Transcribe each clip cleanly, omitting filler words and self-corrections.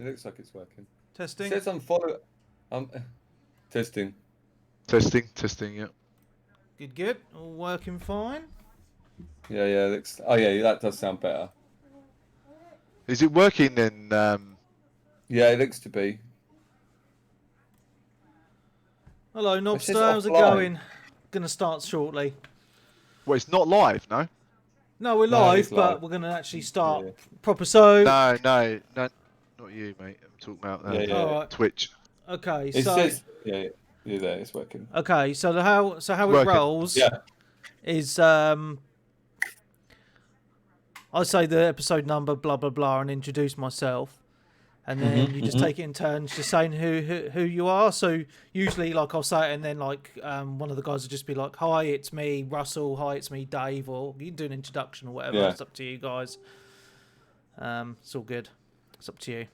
looks like it's working. Testing. It says I'm follow. Testing. Testing. Yeah. Good. All working fine. Yeah. It looks. Oh yeah, that does sound better. Is it working then? Yeah, it looks to be. Hello, says Knobster. How's it offline. going? Gonna start shortly. Well, it's not live, no. No, we're No, live, it's but live. we're gonna actually start Yeah. proper. So. No, not you, mate. I'm talking about Yeah. All right. Twitch. Okay. It So. says. Yeah. There. It's working. Okay. So how it Working. rolls Yeah. is I say the episode number, blah blah blah, and introduce myself, and then you just take it in turns, just saying who you are. So usually, like I'll say it, and then like one of the guys will just be like, "Hi, it's me, Russell. Hi, it's me, Dave." Or you can do an introduction or whatever. Yeah. It's up to you guys. It's all good. It's up to you.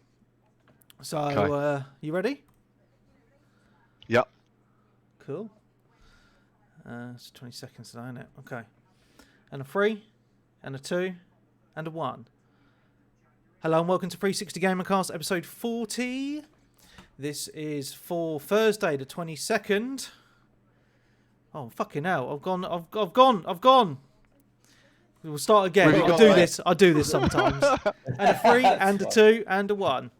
So Okay. you ready? Yep. Cool. It's 20 seconds now, isn't it? Okay. And a 3, and a 2, and a 1. Hello and welcome to 360 Gamercast episode 40. This is for Thursday the 22nd. Oh, fucking hell. I've gone. We'll start again. Where have you I gone, do this sometimes. And a 3, and a 2, and a 1.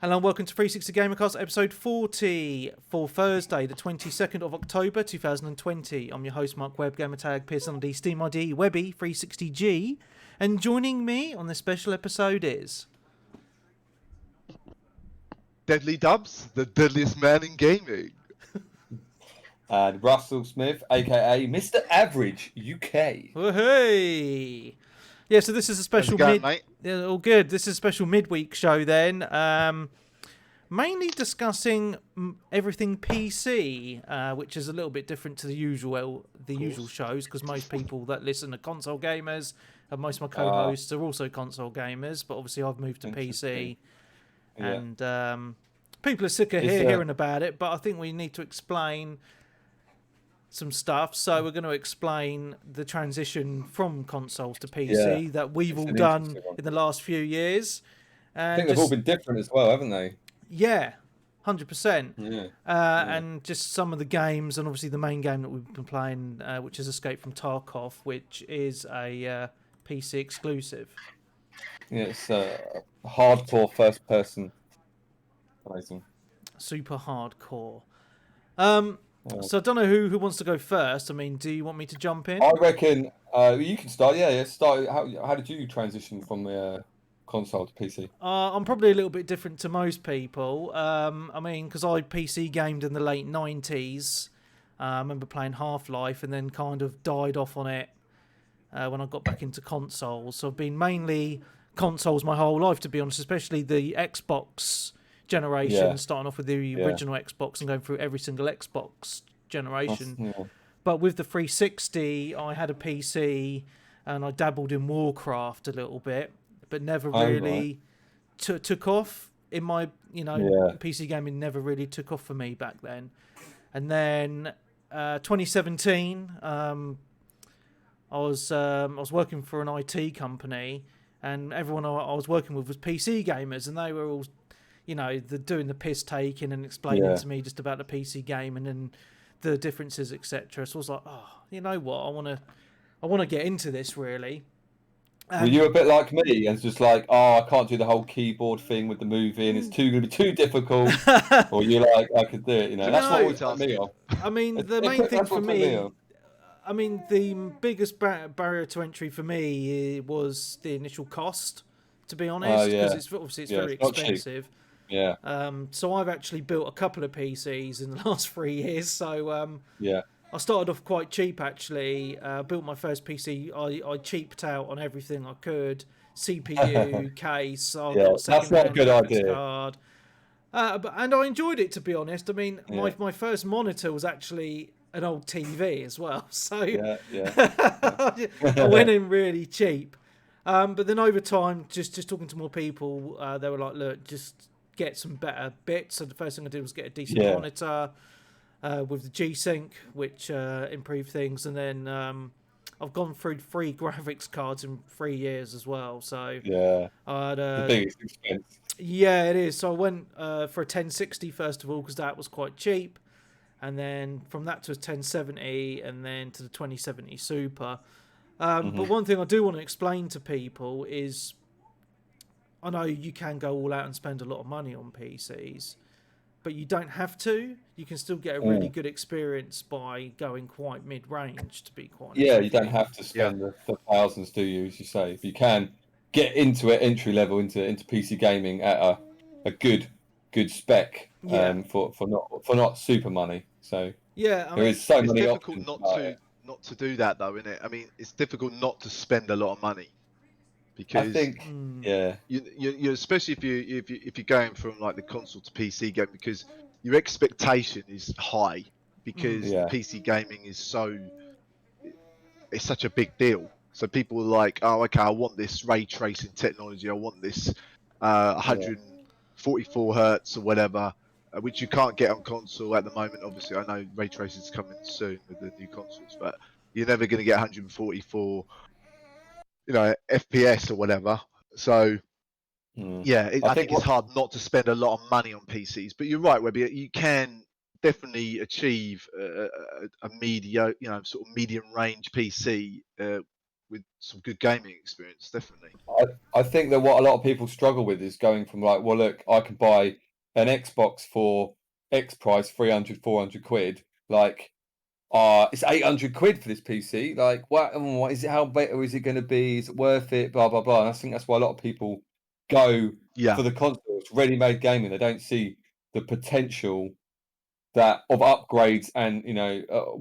Hello and welcome to 360 Gamercast episode 40 for Thursday the 22nd of October 2020. I'm your host Mark Webb, gamertag Pearson ID, Steam ID, Webby360G, and joining me on this special episode is... Deadly Dubs, the deadliest man in gaming. And Russell Smith, aka Mr. Average UK. Oh, hey! Yeah, so this is a special How's it going, mate? Yeah, all good. This is a special midweek show then. Mainly discussing everything PC, which is a little bit different to the usual shows, because most people that listen are console gamers, and most of my co-hosts are also console gamers. But obviously, I've moved to PC, and people are sick of hearing about it. But I think we need to explain some stuff, so we're going to explain the transition from consoles to PC that we've all done in the last few years. I think they've all been different as well, haven't they? Yeah, 100%. Yeah. And just some of the games, and obviously the main game that we've been playing, which is Escape from Tarkov, which is a PC exclusive. Yeah, it's hardcore first person. Amazing. Super hardcore. So I don't know who wants to go first. I mean, do you want me to jump in? I reckon you can start. Yeah. Start. How did you transition from the console to PC? I'm probably a little bit different to most people. I mean, because I PC gamed in the late 90s. I remember playing Half-Life and then kind of died off on it when I got back into consoles. So I've been mainly consoles my whole life, to be honest, especially the Xbox generation, starting off with the original Xbox and going through every single Xbox generation. But with the 360, I had a PC and I dabbled in Warcraft a little bit, but never really took off in my, PC gaming never really took off for me back then. And then 2017, I was working for an IT company, and everyone I was working with was PC gamers, and they were all, doing the piss taking and explaining to me just about the PC game and then the differences, etc. So I was like, oh, you know what, I want to get into this really. Were you a bit like me and just like, I can't do the whole keyboard thing with the moving, it's going to be too difficult? Or you're like, I could do it, That's what always put me off. I mean, the main thing for me, I mean, the biggest barrier to entry for me was the initial cost, to be honest, because it's very expensive. Yeah. So I've actually built a couple of PCs in the last 3 years. So I started off quite cheap actually. Built my first PC. I cheaped out on everything I could. CPU, case. I got a that's not a good idea. Card. And I enjoyed it, to be honest. I mean, my first monitor was actually an old TV as well. So I went in really cheap. But then over time, just talking to more people, they were like, look, just get some better bits. So the first thing I did was get a decent monitor with the G-Sync, which improved things. And then I've gone through 3 graphics cards in 3 years as well. So Yeah, I'd, the biggest expense. yeah, it is. So I went for a 1060 first of all because that was quite cheap, and then from that to a 1070, and then to the 2070 Super. But one thing I do want to explain to people is, I know you can go all out and spend a lot of money on PCs, but you don't have to. You can still get a really good experience by going quite mid-range, to be quite honest. Yeah, with you don't have to spend the thousands, do you? As you say, if you can get into it entry level into PC gaming at a good spec, for not super money. So yeah, I there mean, is so It's many difficult options about it. not to do that though, isn't it? I mean, it's difficult not to spend a lot of money I because think, yeah, you especially if you're going from like the console to PC game, because your expectation is high because yeah, PC gaming is it's such a big deal. So people are like, oh, okay, I want this ray tracing technology, I want this 144 hertz or whatever, which you can't get on console at the moment. Obviously, I know ray tracing is coming soon with the new consoles, but you're never going to get 144, FPS or whatever. So yeah, I I think think it's what, hard not to spend a lot of money on PCs. But you're right, Webby. You can definitely achieve a sort of medium range PC with some good gaming experience. Definitely. I think that what a lot of people struggle with is going from like, well, look, I can buy an Xbox for X price, 300, 400 quid. Like, it's 800 quid for this PC. Like, what is it? How better is it going to be? Is it worth it? Blah, blah, blah. And I think that's why a lot of people go Yeah. for the consoles, ready-made gaming. They don't see the potential that of upgrades and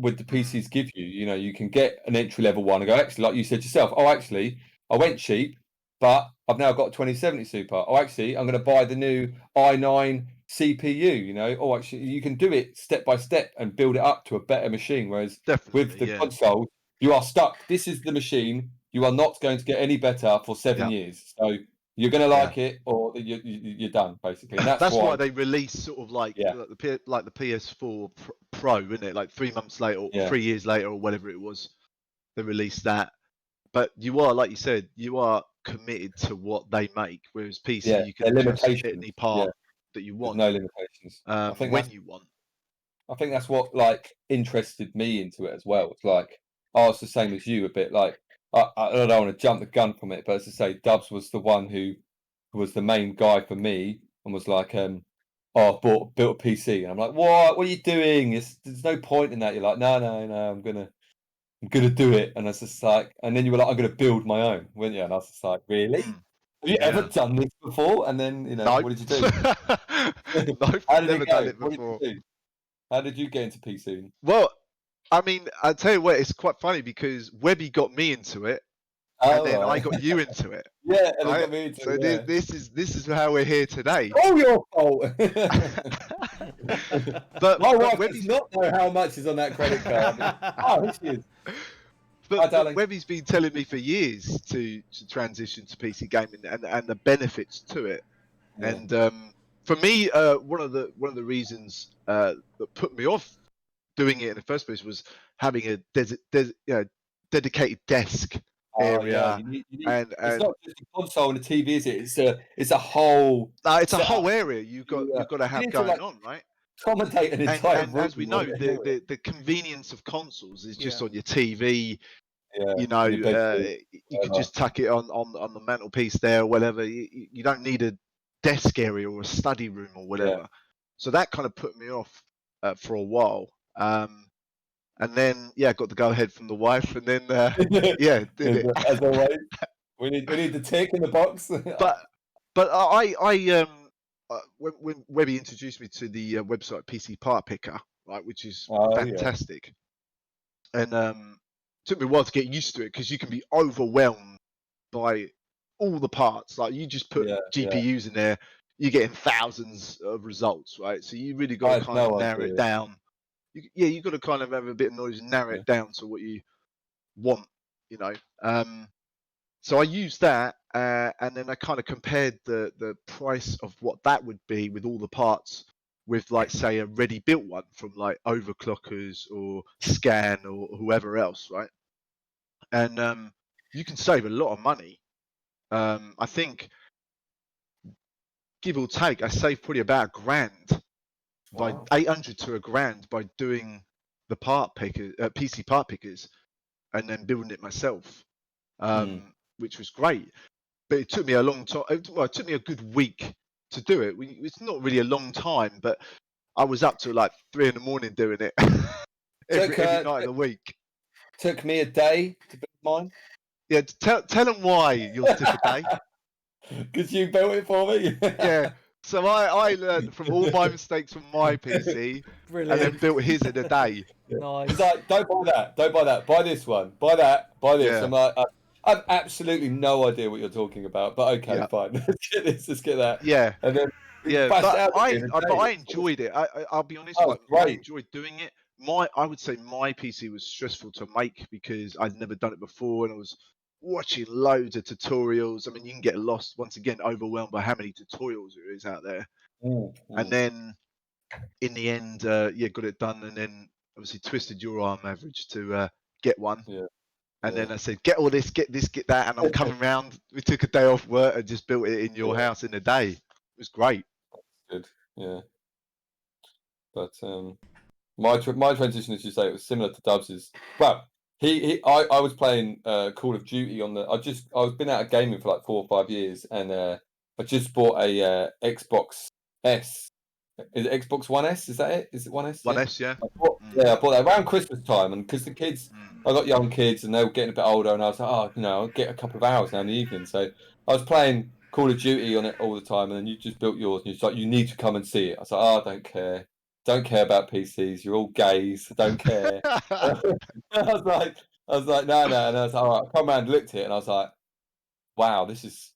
with the PCs give you. You can get an entry level one and go, actually, like you said yourself, oh, actually, I went cheap, but I've now got a 2070 Super. Oh, actually, I'm going to buy the new i9 CPU. Oh, actually, you can do it step by step and build it up to a better machine. Whereas Definitely. with the console, you are stuck. This is the machine. You are not going to get any better for 7 years. So you're going to like it, or you're done, basically. And that's why they release sort of like the PS4 Pro, isn't it? Like 3 months later, or 3 years later, or whatever it was, they released that. But you are, like you said, you are committed to what they make, whereas PC you can adjust any part that you want. There's no limitations. I think when you want. I think that's what like interested me into it as well. It's like I was the same as you a bit. Like I don't want to jump the gun from it, but as I say, Dubs was the one who was the main guy for me and was like, oh, I built a PC, and I'm like, what are you doing? There's no point in that. You're like, no, I'm gonna do it, and it's just like, and then you were like, I'm gonna build my own, weren't you? And I was just like, really? Have you ever done this before? And then No. what did you do? No, How did never it go? done it What before. did you do? How did you get into PC? Well, I mean, I tell you what, it's quite funny because Webby got me into it, and then I got you into it. Yeah, and right? got me into so it. This is how we're here today. All your fault. But my wife does not know how much is on that credit card. Oh, she is. But Webby's been telling me for years to transition to PC gaming and the benefits to it. Yeah. And for me, one of the reasons that put me off doing it in the first place was having a dedicated desk area. Yeah. It's not just a console and a TV, is it? It's a whole. It's a whole area you've got to have going on, right? Accommodate an entire room. As we know, the convenience of consoles is just on your TV. Yeah, you can just tuck it on the mantelpiece there or whatever. You don't need a desk area or a study room or whatever. Yeah. So that kind of put me off for a while. And then got the go ahead from the wife, and then did it. As always, we need the tick in the box. but I when Webby introduced me to the website PC Part Picker, right, which is fantastic, and took me a while to get used to it because you can be overwhelmed by all the parts. Like you just put GPUs in there, you're getting thousands of results, right? So you really got to kind of narrow it down. You've got to kind of have a bit of knowledge and narrow it down to what you want, So I used that, and then I kind of compared the price of what that would be with all the parts with, like, say, a ready-built one from like Overclockers or Scan or whoever else, right? and you can save a lot of money. I think, give or take, I saved probably about £1,000 by Wow. 800 to £1,000 by doing the PC part pickers, and then building it myself, which was great. But it took me a long time. Well, it took me a good week to do it. It's not really a long time, but I was up till like 3 a.m. doing it every night of the week. Took me a day to build mine. Yeah, tell them why yours took a day. Because you built it for me. Yeah. So I learned from all my mistakes from my PC, Brilliant. and then built his in a day. Nice. It's like, don't buy that. Don't buy that. Buy this one. Buy that. Buy this. Yeah. I'm like, I have absolutely no idea what you're talking about. But okay, fine. Let's get this. Let's get that. Yeah. And then But I enjoyed it. I'll be honest. I enjoyed doing it. I would say my PC was stressful to make because I'd never done it before, and I was watching loads of tutorials. I mean, you can get lost once again, overwhelmed by how many tutorials there is out there. And then in the end, got it done, and then obviously twisted your arm, Average, to get one. Yeah. And then I said, get all this, get that, and I'm coming round. We took a day off work and just built it in your house in a day. It was great. Good, yeah. But my transition, as you say, it was similar to Dubs's. Well, I was playing Call of Duty on the. I've been out of gaming for like 4 or 5 years, and I just bought a Xbox S. Is it Xbox One S? Is that it? Is it One S? One S, yeah. I bought that around Christmas time, and because the kids, I got young kids, and they were getting a bit older, and I was like, I'll get a couple of hours now in the evening. So I was playing Call of Duty on it all the time, and then you just built yours, and you're like, you need to come and see it. I was like, I don't care about PCs. You're all gays. I don't care. I was like, no, and I was like, all right. I come around, looked at it, and I was like, wow, this is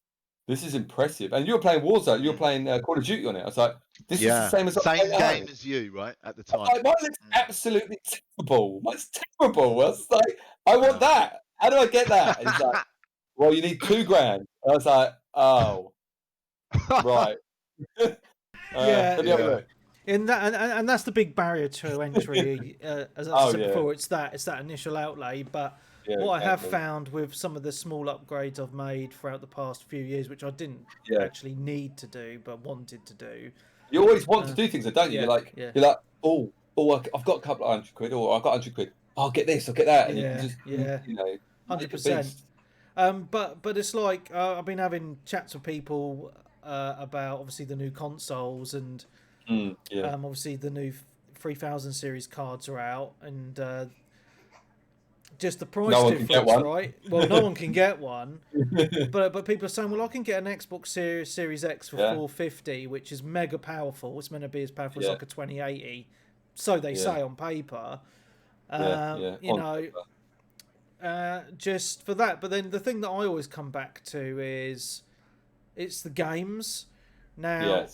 impressive. And you were playing Warzone. You were playing Call of Duty on it. I was like, this is the same as same game as you, right, at the time. Mine looks absolutely terrible. Mine's terrible. I was like, I want that. How do I get that? And he's like, well, you need $2,000. And I was like, oh, right. In that, and that's the big barrier to entry. As I said before, it's that initial outlay. But what I have found with some of the small upgrades I've made throughout the past few years, which I didn't actually need to do but wanted to do. You always want to do things, don't you? You're like, oh, I've got a couple of £100, or I've got £100. I'll get this, I'll get that, and you just, 100%. But it's like I've been having chats with people about obviously the new consoles, and obviously the new 3000 series cards are out, and just the price difference, right? Well, no one can get one, but people are saying, well, I can get an Xbox Series X for $450, which is mega powerful. It's meant to be as powerful as like a 2080, so they say on paper. Just for that. But then the thing that I always come back to is it's the games. Now,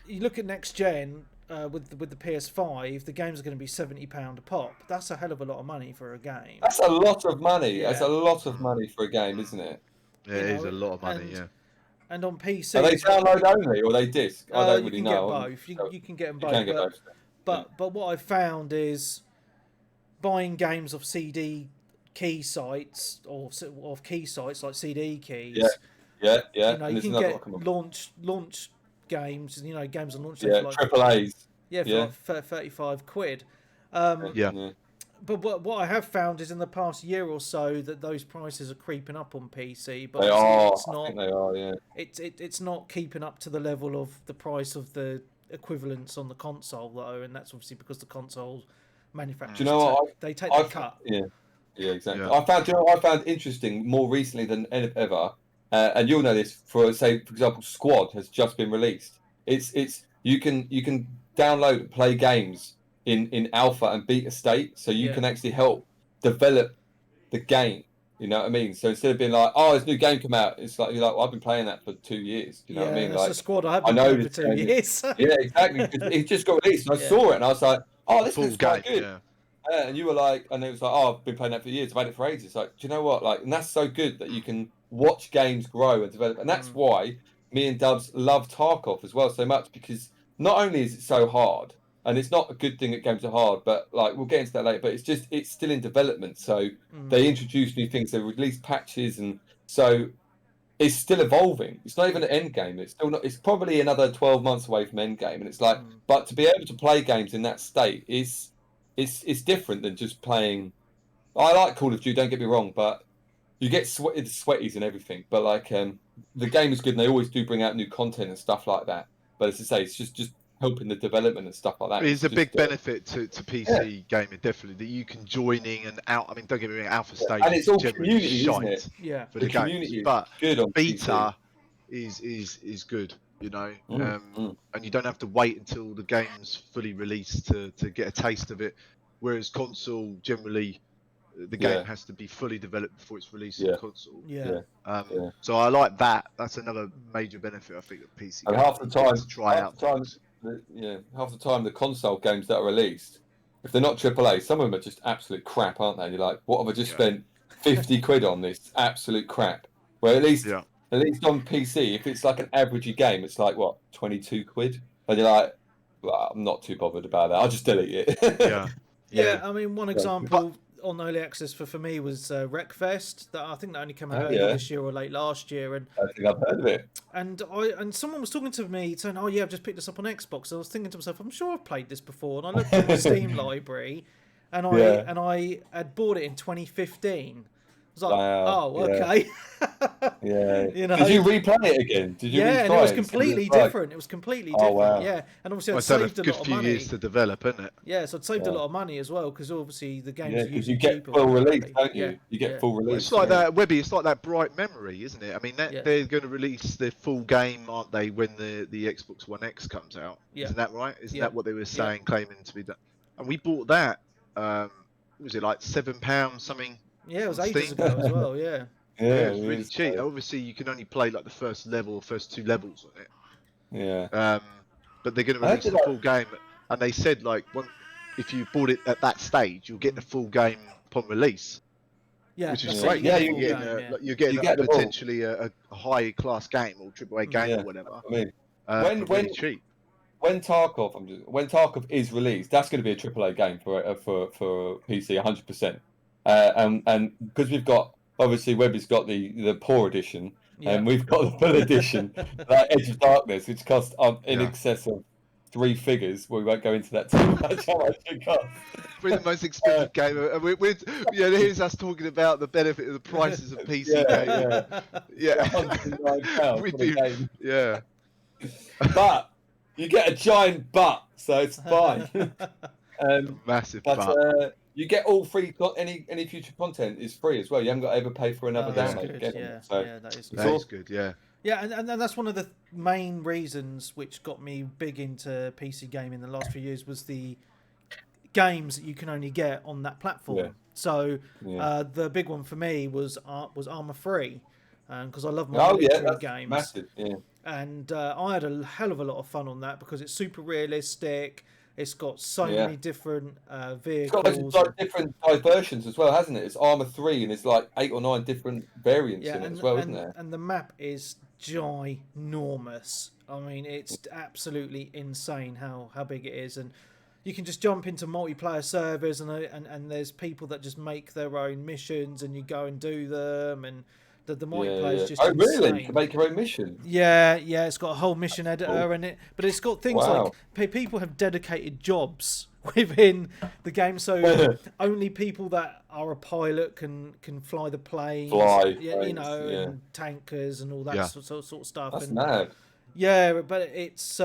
you look at next gen. With the PS5, the games are going to be £70 a pop. That's a hell of a lot of money for a game. That's a lot of money. Yeah. That's a lot of money for a game, isn't it? Yeah, it is a lot of money. And on PC, are they download only or are they disc? I don't really know. You can get them both. But what I've found is buying games off CD key sites or off key sites like CD keys. Yeah. You can get launch games, games on launch day for like triple A's. For like £35. But what I have found is in the past year or so that those prices are creeping up on PC. But it's not. I think they are. Yeah. It's not keeping up to the level of the price of the equivalents on the console though, and that's obviously because the console manufacturers. Do you know what? They take the cut. Yeah, exactly. I found interesting more recently than ever. And you'll know this, for example, Squad has just been released. It's you can download and play games in alpha and beta state, so you can actually help develop the game. You know what I mean? So instead of being like, there's a new game come out, it's like you're like, well, I've been playing that for 2 years. You know what I mean? That's a Squad I've been playing for 2 years. Yeah, exactly. It just got released, and I saw it, and I was like, this looks quite good. And you were like, and it was like, I've been playing that for years. I've had it for ages. Like, do you know what? Like, and that's so good that you can watch games grow and develop, and that's why me and Dubs love Tarkov as well so much, because not only is it so hard, and it's not a good thing that games are hard, but like we'll get into that later. But it's still in development, so they introduce new things, they release patches, and so it's still evolving. It's not even an end game. It's still not. It's probably another 12 months away from end game, and it's like, but to be able to play games in that state it's different than just playing. I like Call of Duty, don't get me wrong, but you get sweaties and everything. But like, the game is good, and they always do bring out new content and stuff like that. But as I say, it's just helping the development and stuff like that. It's a big benefit to PC gaming, definitely, that you can join in and out. I mean, don't get me wrong, alpha stage and it's all generally community, isn't it? Yeah, for the games, but good on beta PC. is good, you know, and you don't have to wait until the game's fully released to get a taste of it. Whereas console, generally, the game has to be fully developed before it's released on console. So I like that. That's another major benefit, I think, of PC. And half the time, the console games that are released, if they're not AAA, some of them are just absolute crap, aren't they? And you're like, what have I just spent 50 quid on this absolute crap? Where at least on PC, if it's like an averagey game, it's like what, 22 quid? And you're like, well, I'm not too bothered about that. I'll just delete it. Yeah, I mean, one example on early access for me was Wreckfest. That I think that only came out early this year or late last year, and I think I've heard of it. And someone was talking to me saying, "Oh yeah, I've just picked this up on Xbox." I was thinking to myself, "I'm sure I've played this before." And I looked at the Steam library, and I had bought it in 2015. I was like, oh, okay. You know, did you replay it again? Did you? Yeah, and it was completely different. It was completely different. Wow. Yeah, and obviously I saved a lot of money. Good few years to develop, isn't it? Yeah, so I'd saved a lot of money as well because obviously the games. Yeah, because you get full release, don't you? You get full release. It's like that, Webby. It's like that Bright Memory, isn't it? I mean, they're going to release the full game, aren't they? When the Xbox One X comes out, isn't that right? Isn't that what they were saying, claiming to be done? And we bought that. Was it like £7 something? Yeah, it was ages ago as well. Yeah. Yeah, it's really cheap. Obviously, you can only play like the first two levels on it. Yeah. But they're going to release the full game, and they said like, if you bought it at that stage, you'll get the full game upon release. Yeah, which is great. Yeah, you're getting potentially a high class game or AAA game or whatever. I mean, when cheap. When Tarkov is released, that's going to be a AAA game for PC, 100%. And because we've got, obviously Webby's got the poor edition, and we've got the full edition, like Edge of Darkness, which costs in excess of 3 figures. We won't go into that too much. How much it costs? We're the most expensive game. Here's us talking about the benefit of the prices of PC games. Yeah. But you get a giant butt, so it's fine. Massive but, butt. You get all free. Any future content is free as well. You haven't got to ever pay for another download. That is good. Yeah. Yeah, and that's one of the main reasons which got me big into PC gaming in the last few years was the games that you can only get on that platform. Yeah. So the big one for me was Arma 3, because I love my military games. Massive. Yeah. And I had a hell of a lot of fun on that because it's super realistic. It's got so many different vehicles. It's got different diversions as well, hasn't it? It's Arma 3 and it's like 8 or 9 different variants in it as well, isn't there? And the map is ginormous. I mean, it's absolutely insane how big it is. And you can just jump into multiplayer servers and there's people that just make their own missions and you go and do them, and the multiplayer is just insane. Really? You can make your own mission? Yeah, it's got a whole mission editor in it, but it's got things like people have dedicated jobs within the game, so only people that are a pilot can fly the planes, and tankers and all that sort of stuff. That's mad. Yeah, but it's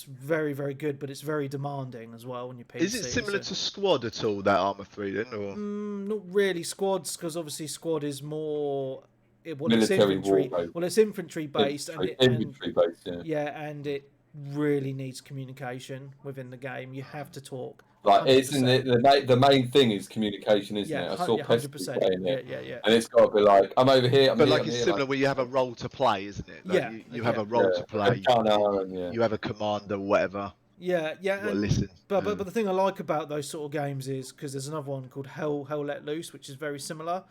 very, very good, but it's very demanding as well on your PC. Is it similar to Squad at all, that Arma 3 then? Or? Not really. Squads, because obviously Squad is more... military infantry. war. Well, it's infantry based. Infantry based, and it really needs communication within the game. You have to talk. Like, it's the main thing is communication, isn't it? I saw 100%. playing it, and it's got to be like, I'm over here. It's similar where you have a role to play, isn't it? Like you have a role to play. You have a commander, whatever. Yeah. And listen. But the thing I like about those sort of games is because there's another one called Hell Let Loose, which is very similar.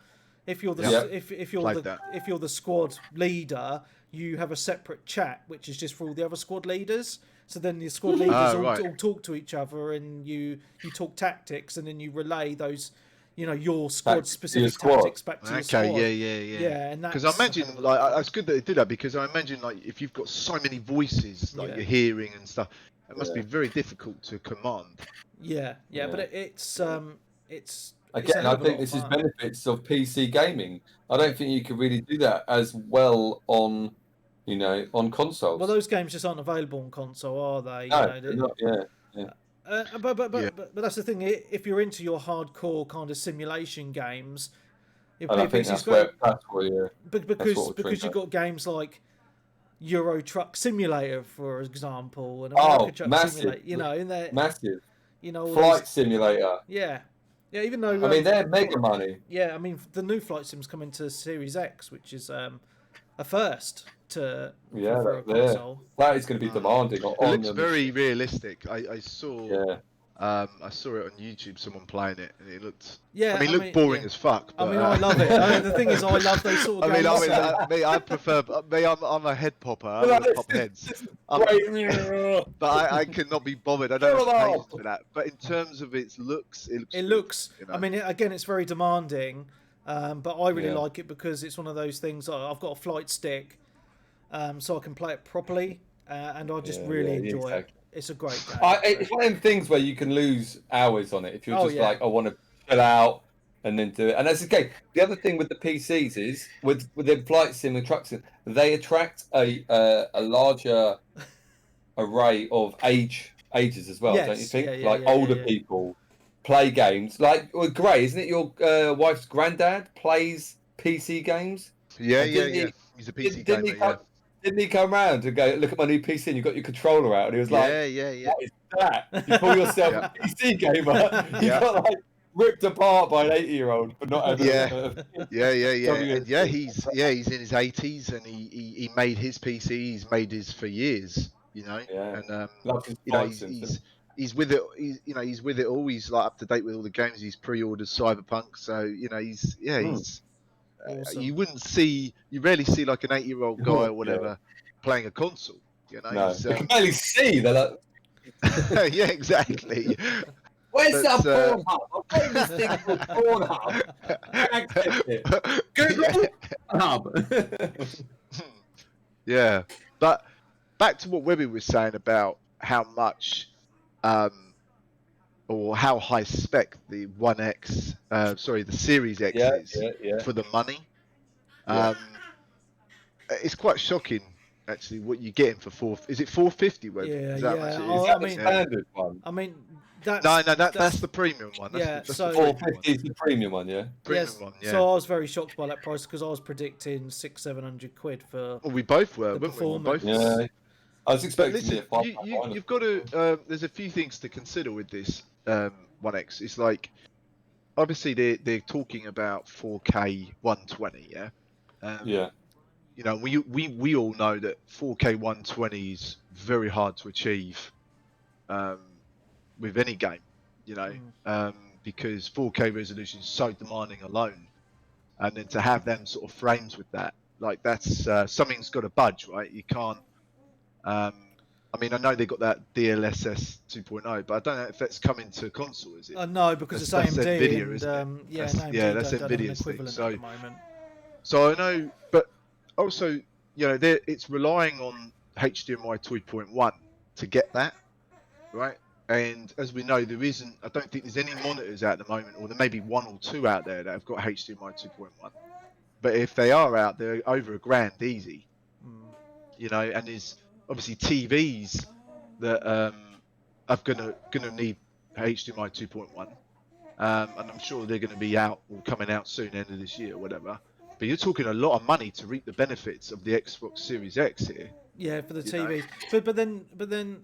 If you're the if you're the squad leader, you have a separate chat which is just for all the other squad leaders. So then the squad leaders right. all talk to each other, and you talk tactics, and then you relay those, your squad specific tactics back to your squad. Yeah, and because I imagine it's good that they did that, because I imagine like if you've got so many voices like you're hearing and stuff, it must be very difficult to command. Yeah, but it's again, I think this is benefits of PC gaming. I don't think you could really do that as well on on consoles. Well, those games just aren't available on console, are they? No, they're not, but that's the thing. If you're into your hardcore kind of simulation games, I think that's where because you've got games like Euro Truck Simulator, for example, and America Truck massive, Simulator. Massive. Flight these... Simulator. Yeah. Even though I mean they're mega money. Yeah, I mean the new flight sims come into Series X, which is a first for a console. That is going to be demanding. It looks very realistic. I saw. I saw it on YouTube. Someone playing it, and it looked. I mean, it looked boring as fuck. But, I love it. The thing is, I love those sort of games. I prefer. I'm a head popper. I love pop heads. But I cannot be bothered. I don't have patience for that. But in terms of its looks, it looks. I mean, again, it's very demanding. But I really like it because it's one of those things. I've got a flight stick, so I can play it properly, and I just really enjoy it. It's a great game. It's one of them things where you can lose hours on it if you're just like, I want to chill out and then do it. And that's okay. The other thing with the PCs is with the flight sim and truck sim, they attract a larger array of ages as well, don't you think? Older people play games. Like Gray, isn't it your wife's granddad plays PC games? Yeah. He's a PC gamer. Didn't he come round and go, look at my new PC and you got your controller out? And he was like, what is that? You call yourself a PC gamer? You got like ripped apart by an 80-year-old for not having he's in his 80s and he made his PC. He's made his for years, and he's with it. He's with it all. He's like up to date with all the games. He's pre-ordered Cyberpunk, so he's awesome. You rarely see like an 8-year-old guy or whatever playing a console. No, you can barely see. They're like... yeah, exactly. Where's that Pornhub? I'm playing this thing called Pornhub. Access it. Google Pornhub. Yeah, but back to what Webby was saying about how much, or how high spec the the Series X is for the money. It's quite shocking, actually, what you're getting for Is it 450? Webby? Is that the standard one? I mean, that's the premium one. That's 450 is the premium one, Premium one, yeah. So I was very shocked by that price because I was predicting £600-700 for. Well, we both were, weren't we? Both. Yeah. I was expecting you've got to. There's a few things to consider with this One X. It's like, obviously they're talking about 4K 120, yeah. We all know that 4K 120 is very hard to achieve with any game, because 4K resolution is so demanding alone, and then to have them sort of frames with that, like that's something's got to budge, right? You can't. I mean, I know they got that DLSS 2.0, but I don't know if that's coming to console, is it? No, because it's AMD. That's Nvidia, isn't it? That's Nvidia's thing. So I know, but also, it's relying on HDMI 2.1 to get that, right? And as we know, I don't think there's any monitors out at the moment, or there may be one or two out there that have got HDMI 2.1. But if they are out, they're over $1,000 easy, and there's obviously TVs that are gonna need HDMI 2.1, and I'm sure they're going to be out or coming out soon, end of this year or whatever. But you're talking a lot of money to reap the benefits of the Xbox Series X here. Yeah, for the TVs. But then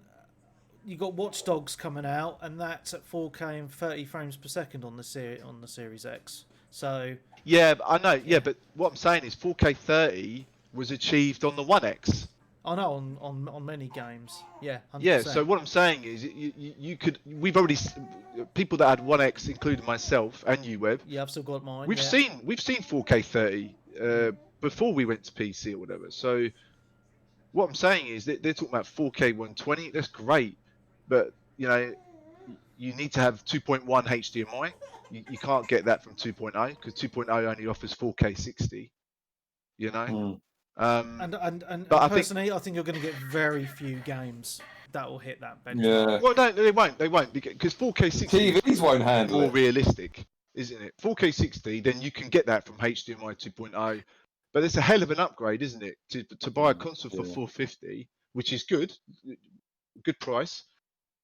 you got Watch Dogs coming out, and that's at 4K and 30 frames per second on the Series X. So yeah, I know. Yeah, but what I'm saying is 4K 30 was achieved on the One X. I know on many games. Yeah. 100%. Yeah. So what I'm saying is, you could. We've already people that had One X, including myself and you, Web. Yeah, I've still got mine. We've seen 4K 30 before we went to PC or whatever. So what I'm saying is that they're talking about 4K 120. That's great, but you know, you need to have 2.1 HDMI. You can't get that from 2.0 because 2.0 only offers 4K 60. You know. And but personally, I think you're going to get very few games that will hit that benchmark. Yeah. Well, no, they won't. They won't because 4K 60 TVs won't handle more it. realistic, isn't it? 4K 60, then you can get that from HDMI 2.0. But it's a hell of an upgrade, isn't it? To buy a console for 450, which is good price.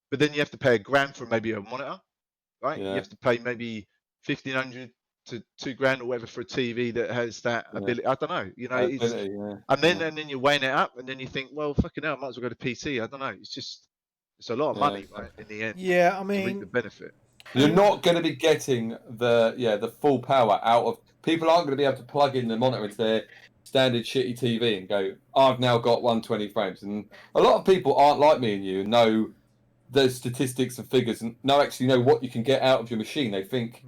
But then you have to pay $1,000 for maybe a monitor, right? Yeah. You have to pay maybe 1,500 to $2,000 or whatever for a TV that has that ability. I don't know, you know. And then you're weighing it up, and then you think, well, fucking hell, I might as well go to PC. I don't know. It's a lot of money, right? In the end. Yeah, I to reap mean, the benefit. You're not going to be getting the full power out of. People aren't going to be able to plug in the monitor into their standard shitty TV and go, I've now got 120 frames. And a lot of people aren't like me and you and know the statistics and figures and actually know what you can get out of your machine. They think,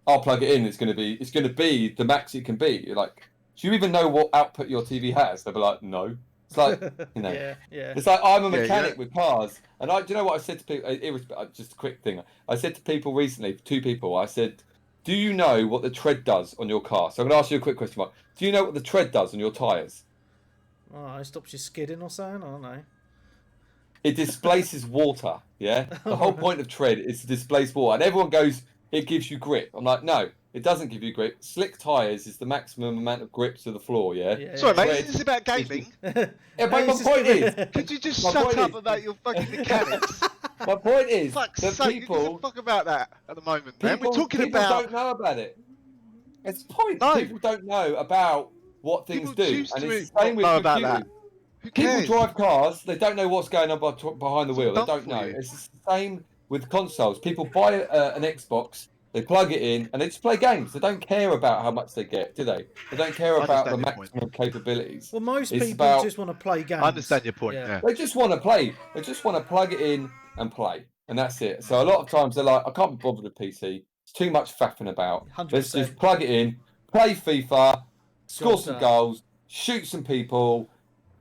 I'll plug it in. It's going to be the max it can be. You're like, do you even know what output your TV has? They'll be like, no. It's like, you know, yeah. It's like I'm a mechanic with cars, and do you know what I said to people? Just a quick thing. I said to people recently, 2 people. I said, do you know what the tread does on your car? So I'm going to ask you a quick question, Mark. Do you know what the tread does on your tyres? Oh, it stops you skidding or something. I don't know. It displaces water. Yeah, the whole point of tread is to displace water, and everyone goes, it gives you grip. I'm like, no. It doesn't give you grip. Slick tyres is the maximum amount of grip to the floor, yeah? Sorry, mate, is this about gaming? Yeah, my point is... Could you just shut up about your fucking mechanics? My point is Fuck's that sake, people... who gives a fuck about that at the moment, man? We're talking people about... don't know about it. It's the point. No. People don't know about what things People do. choose And to it's the same with know about computers. that. Who cares? People drive cars, they don't know what's going on behind the It's wheel. all They done don't for know. you. It's the same with consoles. People buy an Xbox, they plug it in, and they just play games. They don't care about how much they get, do they? They don't care about the maximum capabilities. Well, most It's people about... just want to play games. I understand your point, yeah. They just want to play. They just want to plug it in and play. And that's it. So a lot of times they're like, I can't be bothered with PC. It's too much faffing about. 100%. Let's just plug it in, play FIFA, score some done. goals, shoot some people,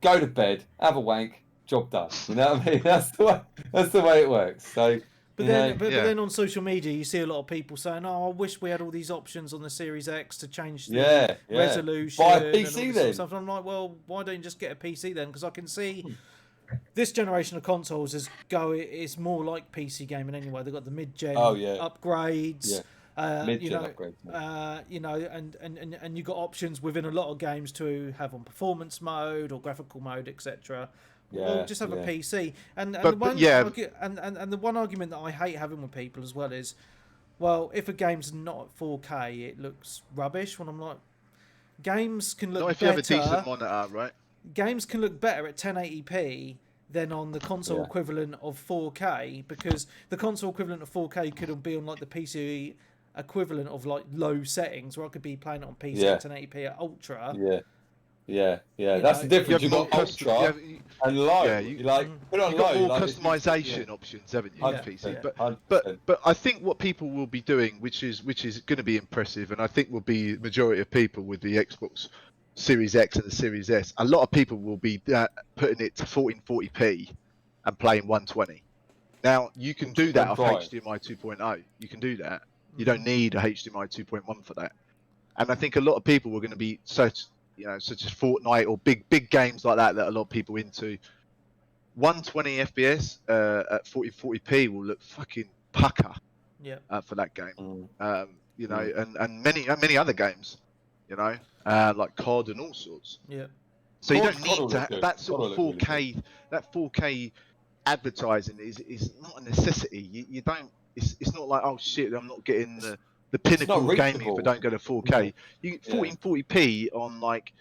go to bed, have a wank, job done. You know what I mean? That's the way it works. So, but then on social media, you see a lot of people saying, "Oh, I wish we had all these options on the Series X to change the resolution." Buy a PC and then. Stuff. And I'm like, well, why don't you just get a PC then? Because I can see this generation of consoles it's more like PC gaming anyway. They've got the mid-gen upgrades. Upgrades. You know, and you've got options within a lot of games to have on performance mode or graphical mode, etc. Well, just have a PC. And the one argument that I hate having with people as well is, well, if a game's not at 4K, it looks rubbish. When I'm like, games can look not if better. You have a decent monitor, right? Games can look better at 1080p than on the console equivalent of 4K, because the console equivalent of 4K could be on like the PC equivalent of like low settings, where I could be playing it on PC at 1080p at ultra. Yeah. That's the difference. You've got ultra and low. Yeah, you like put on you've low. got more like customization options, haven't you, on PC? 100%. But I think what people will be doing, which is going to be impressive, and I think will be the majority of people with the Xbox Series X and the Series S, a lot of people will be putting it to 1440p and playing 120. Now you can do that off HDMI 2.0. You can do that. You don't need a HDMI 2.1 for that. And I think a lot of people were going to be such as Fortnite or big games like that a lot of people into. 120 FPS at 1440p will look fucking pucker. For that game. And many other games, like COD and all sorts. So you don't need to have that sort of 4K. That 4K advertising is not a necessity. You don't. It's not like, oh shit, I'm not getting the pinnacle of gaming if I don't go to 4K. You 1440p on, like,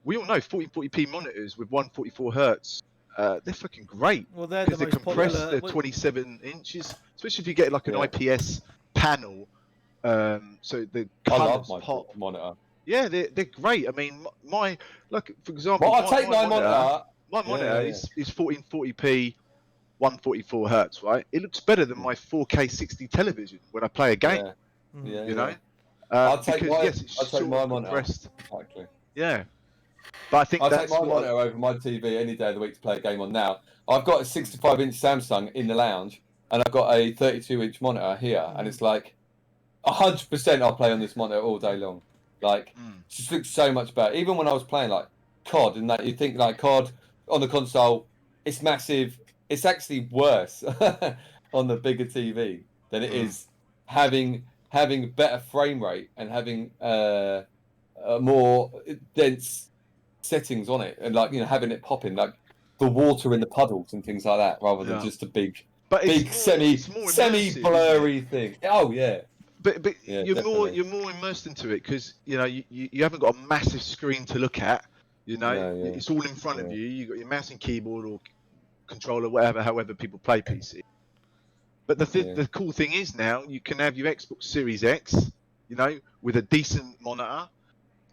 we all know 1440p monitors with 144 hertz. They're fucking great. Well, they're because they're compressed. They're 27 inches, especially if you get like an IPS panel. So the colours pop. Monitor. Yeah, they're great. I mean, for example, I'll take my monitor. My monitor is 1440p. 144 hertz, right? It looks better than my 4K 60 television when I play a game. You know, I'll take my monitor. Exactly. Yeah, But I think I that's take my what monitor over my TV any day of the week to play a game on now. I've got a 65-inch Samsung in the lounge, and I've got a 32-inch monitor here, and it's like 100% I'll play on this monitor all day long. Like, it just looks so much better. Even when I was playing like COD, and that you think like COD on the console, it's massive. It's actually worse on the bigger TV than it is having better frame rate and having more dense settings on it, and like having it popping like the water in the puddles and things like that, rather than just a big, but big it's more semi blurry thing. Oh yeah. But Yeah, you're definitely. more immersed into it because you haven't got a massive screen to look at. It's all in front of you. You got your mouse and keyboard or controller, whatever, however people play PC. But the cool thing is now you can have your Xbox Series X, with a decent monitor,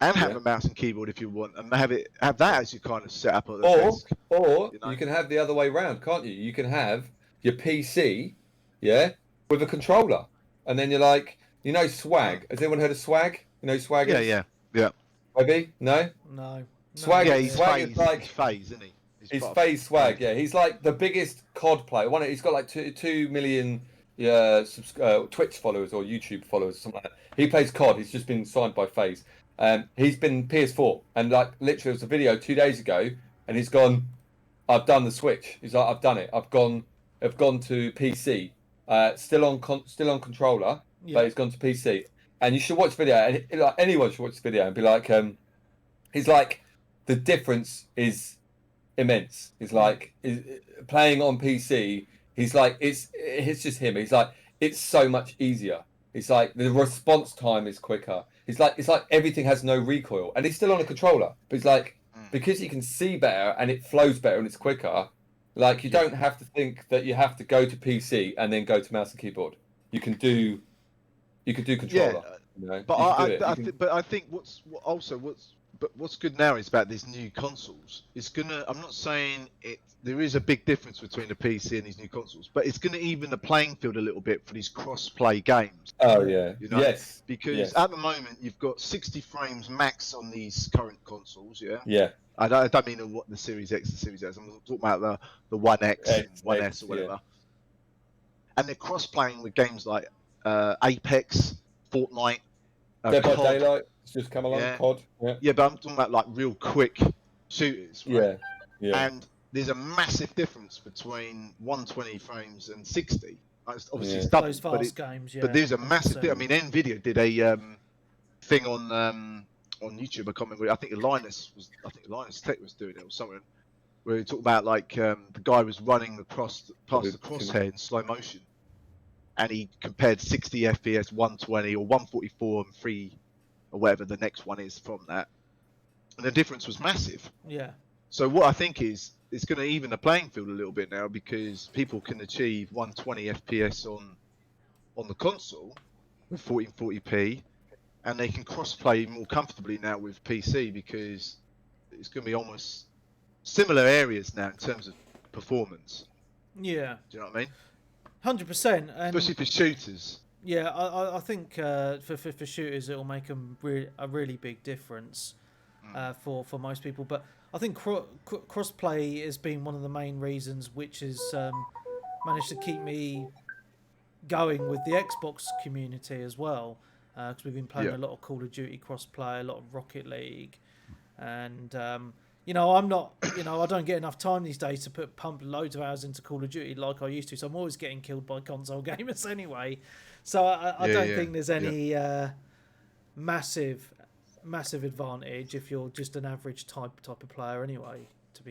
and have a mouse and keyboard if you want, and have that as your kind of setup at the desk. Or you can have the other way round, can't you? You can have your PC, with a controller, and then you're like, Swag. Has anyone heard of Swag? You know who Swag is? Yeah. Maybe? No? No. Swag, he's Swag FaZe, is like he's FaZe, isn't he? He's FaZe Swag, yeah. He's like the biggest COD player. He's got like 2 million Twitch followers or YouTube followers, or something like that. He plays COD. He's just been signed by FaZe. He's been PS4, and like literally, there was a video 2 days ago, and he's gone. I've done the switch. He's like, I've done it. I've gone to PC. Still on controller, but he's gone to PC. And you should watch the video. And like anyone should watch the video and be like, he's like, the difference is immense. He's like, playing on PC. He's like, it's just him. He's like, it's so much easier. It's like the response time is quicker. It's like everything has no recoil, and he's still on a controller. But it's like, because he can see better and it flows better and it's quicker. Like, you don't have to think that you have to go to PC and then go to mouse and keyboard. You can do controller. But I think what's good now is about these new consoles. I'm not saying there is a big difference between the PC and these new consoles, but it's gonna even the playing field a little bit for these cross-play games. Oh yeah. Yes. Because at the moment you've got 60 frames max on these current consoles. Yeah. I don't mean what the Series X and Series S. I'm talking about the One X and One S or whatever. And they're cross-playing with games like Apex, Fortnite, Dead by COD. Daylight. It's just come along. COD. Yeah, but I'm talking about like real quick shooters. Right? Yeah. And there's a massive difference between 120 frames and 60. Obviously, it's double, those fast games. Yeah. But there's a massive. I mean, Nvidia did a thing on YouTube. I can't remember. I think Linus Tech was doing it or something. Where he talked about like the guy was running past the crosshair in slow motion, and he compared 60 FPS, 120 or 144 and 3 or whatever the next one is from that, and the difference was massive. Yeah. So what I think is it's going to even the playing field a little bit now, because people can achieve 120 FPS on the console with 1440p, and they can cross-play more comfortably now with PC, because it's going to be almost similar areas now in terms of performance. Yeah. Do you know what I mean? 100%. Especially for shooters. Yeah, I think for shooters it'll make a really big difference for most people. But I think crossplay has been one of the main reasons which has managed to keep me going with the Xbox community as well. Because we've been playing a lot of Call of Duty crossplay, a lot of Rocket League, and I'm not, I don't get enough time these days to pump loads of hours into Call of Duty like I used to. So I'm always getting killed by console gamers anyway. So I don't think there's any massive advantage if you're just an average type of player anyway.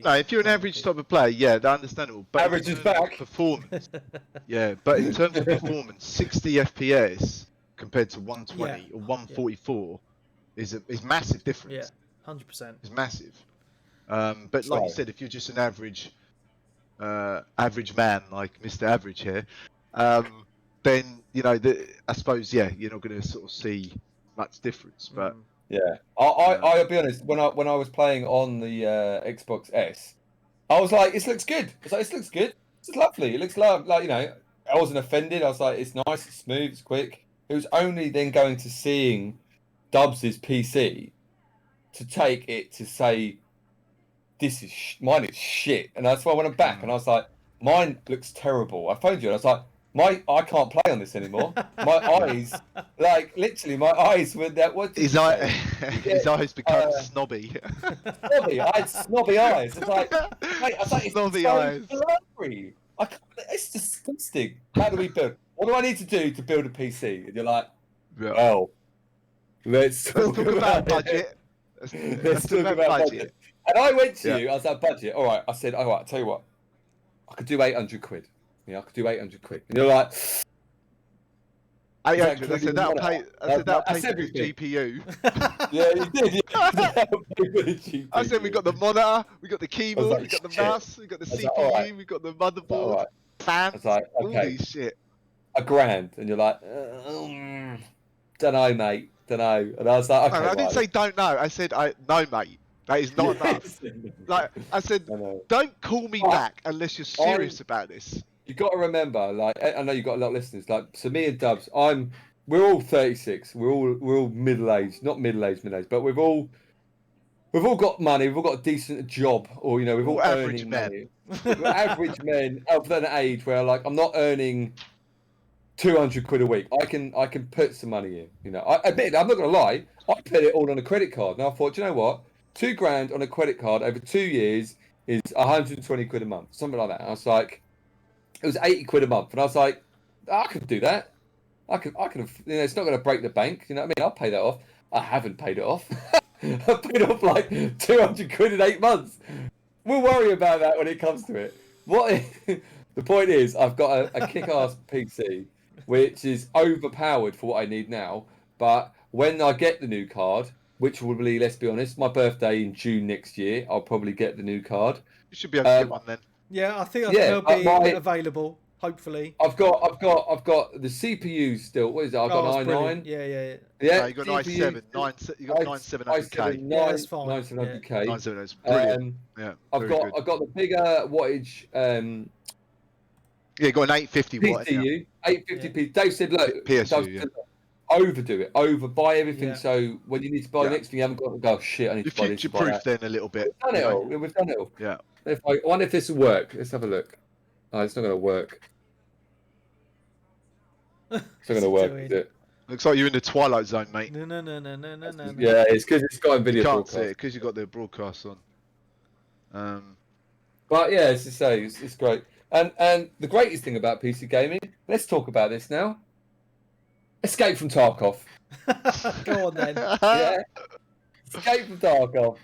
No, if you're an average type of player, that's understandable. But average is back. Performance, but in terms of performance, 60 FPS compared to 120 or 144 is massive difference. Yeah, 100%. It's massive. But like you said, if you're just an average man like Mr. Average here, then I suppose you're not going to sort of see much difference. But I'll be honest. When I was playing on the Xbox S, I was like, "This looks good." I was like, "This looks good. It's lovely. It looks like I wasn't offended. I was like, "It's nice. It's smooth. It's quick." It was only then going to seeing Dubs' PC to take it to say, this is mine is shit, and that's why I went back and I was like, mine looks terrible. I phoned you and I was like, I can't play on this anymore. My eyes, like literally, my eyes were that. What did his you eye, say? his eyes become snobby. Snobby. I had snobby eyes. It's like, mate, I was like, Snobby it's so eyes. blurry. It's disgusting. How do we build? What do I need to do to build a PC? And you're like, Yeah. well, let's talk about it. budget. Let's talk about budget. And I went to you, I was like, budget, all right. I said, all right, I'll tell you what, I could do 800 quid. Yeah, I could do 800 quid. And you're like, 800. I said that'll pay. I said that'll pay for the everything. GPU. Yeah, you did. Yeah. That'll pay for the GPU. I said we got the monitor, we got the keyboard, like, we got the shit. mouse, we got the I was CPU, like, all right. we got the All motherboard, right. fans, I was like, all okay. these shit. $1,000, and you're like, don't know, mate, don't know. And I was like, okay. No, I didn't say don't know. I said no, mate. That is not enough. Like I said, don't call me back unless you're serious about this. You got to remember, like, I know you got a lot of listeners. Like, so me and Dubs, we're all 36. We're all middle aged, not middle aged, but we've all got money. We've all got a decent job, or we've all average earning men. money. We're average men of an age where, like, I'm not earning 200 quid a week. I can put some money in. I admit, I'm not gonna lie. I put it all on a credit card. And I thought, you know what? $2,000 on a credit card over 2 years is 120 quid a month, something like that. And I was like, it was 80 quid a month, and I was like, I could do that. I could have. It's not going to break the bank. You know what I mean? I'll pay that off. I haven't paid it off. I paid off like 200 quid in 8 months. We'll worry about that when it comes to it. The point is, I've got a kick-ass PC, which is overpowered for what I need now. But when I get the new card, which will be, let's be honest, my birthday in June next year, I'll probably get the new card. You should be able to get one then. Yeah, I think they'll be available. Hopefully, I've got the CPU still. What is it? I've got an i9. Brilliant. Yeah. No, you got an i7. You got 9700K. Yeah, that's fine. 9700K. 9700 is brilliant. Yeah. I've got the bigger wattage. Yeah, you got an 850 watt. PCU, 850p. Dave said, look, PSU, overdo it, buy everything. So when you need to buy the next thing, you haven't got to go, shit, I need to buy this. Future-proof then a little bit. We've done it all. Yeah. I wonder if this will work. Let's have a look. Oh, it's not going to work. It's not going to work, is it? Looks like you're in the Twilight Zone, mate. No. Yeah, it's because it's got video broadcast. You can't see it because you've got the broadcast on. But yeah, as I say, it's great. And the greatest thing about PC gaming, let's talk about this now. Escape from Tarkov. Go on then. Yeah. Escape from Tarkov.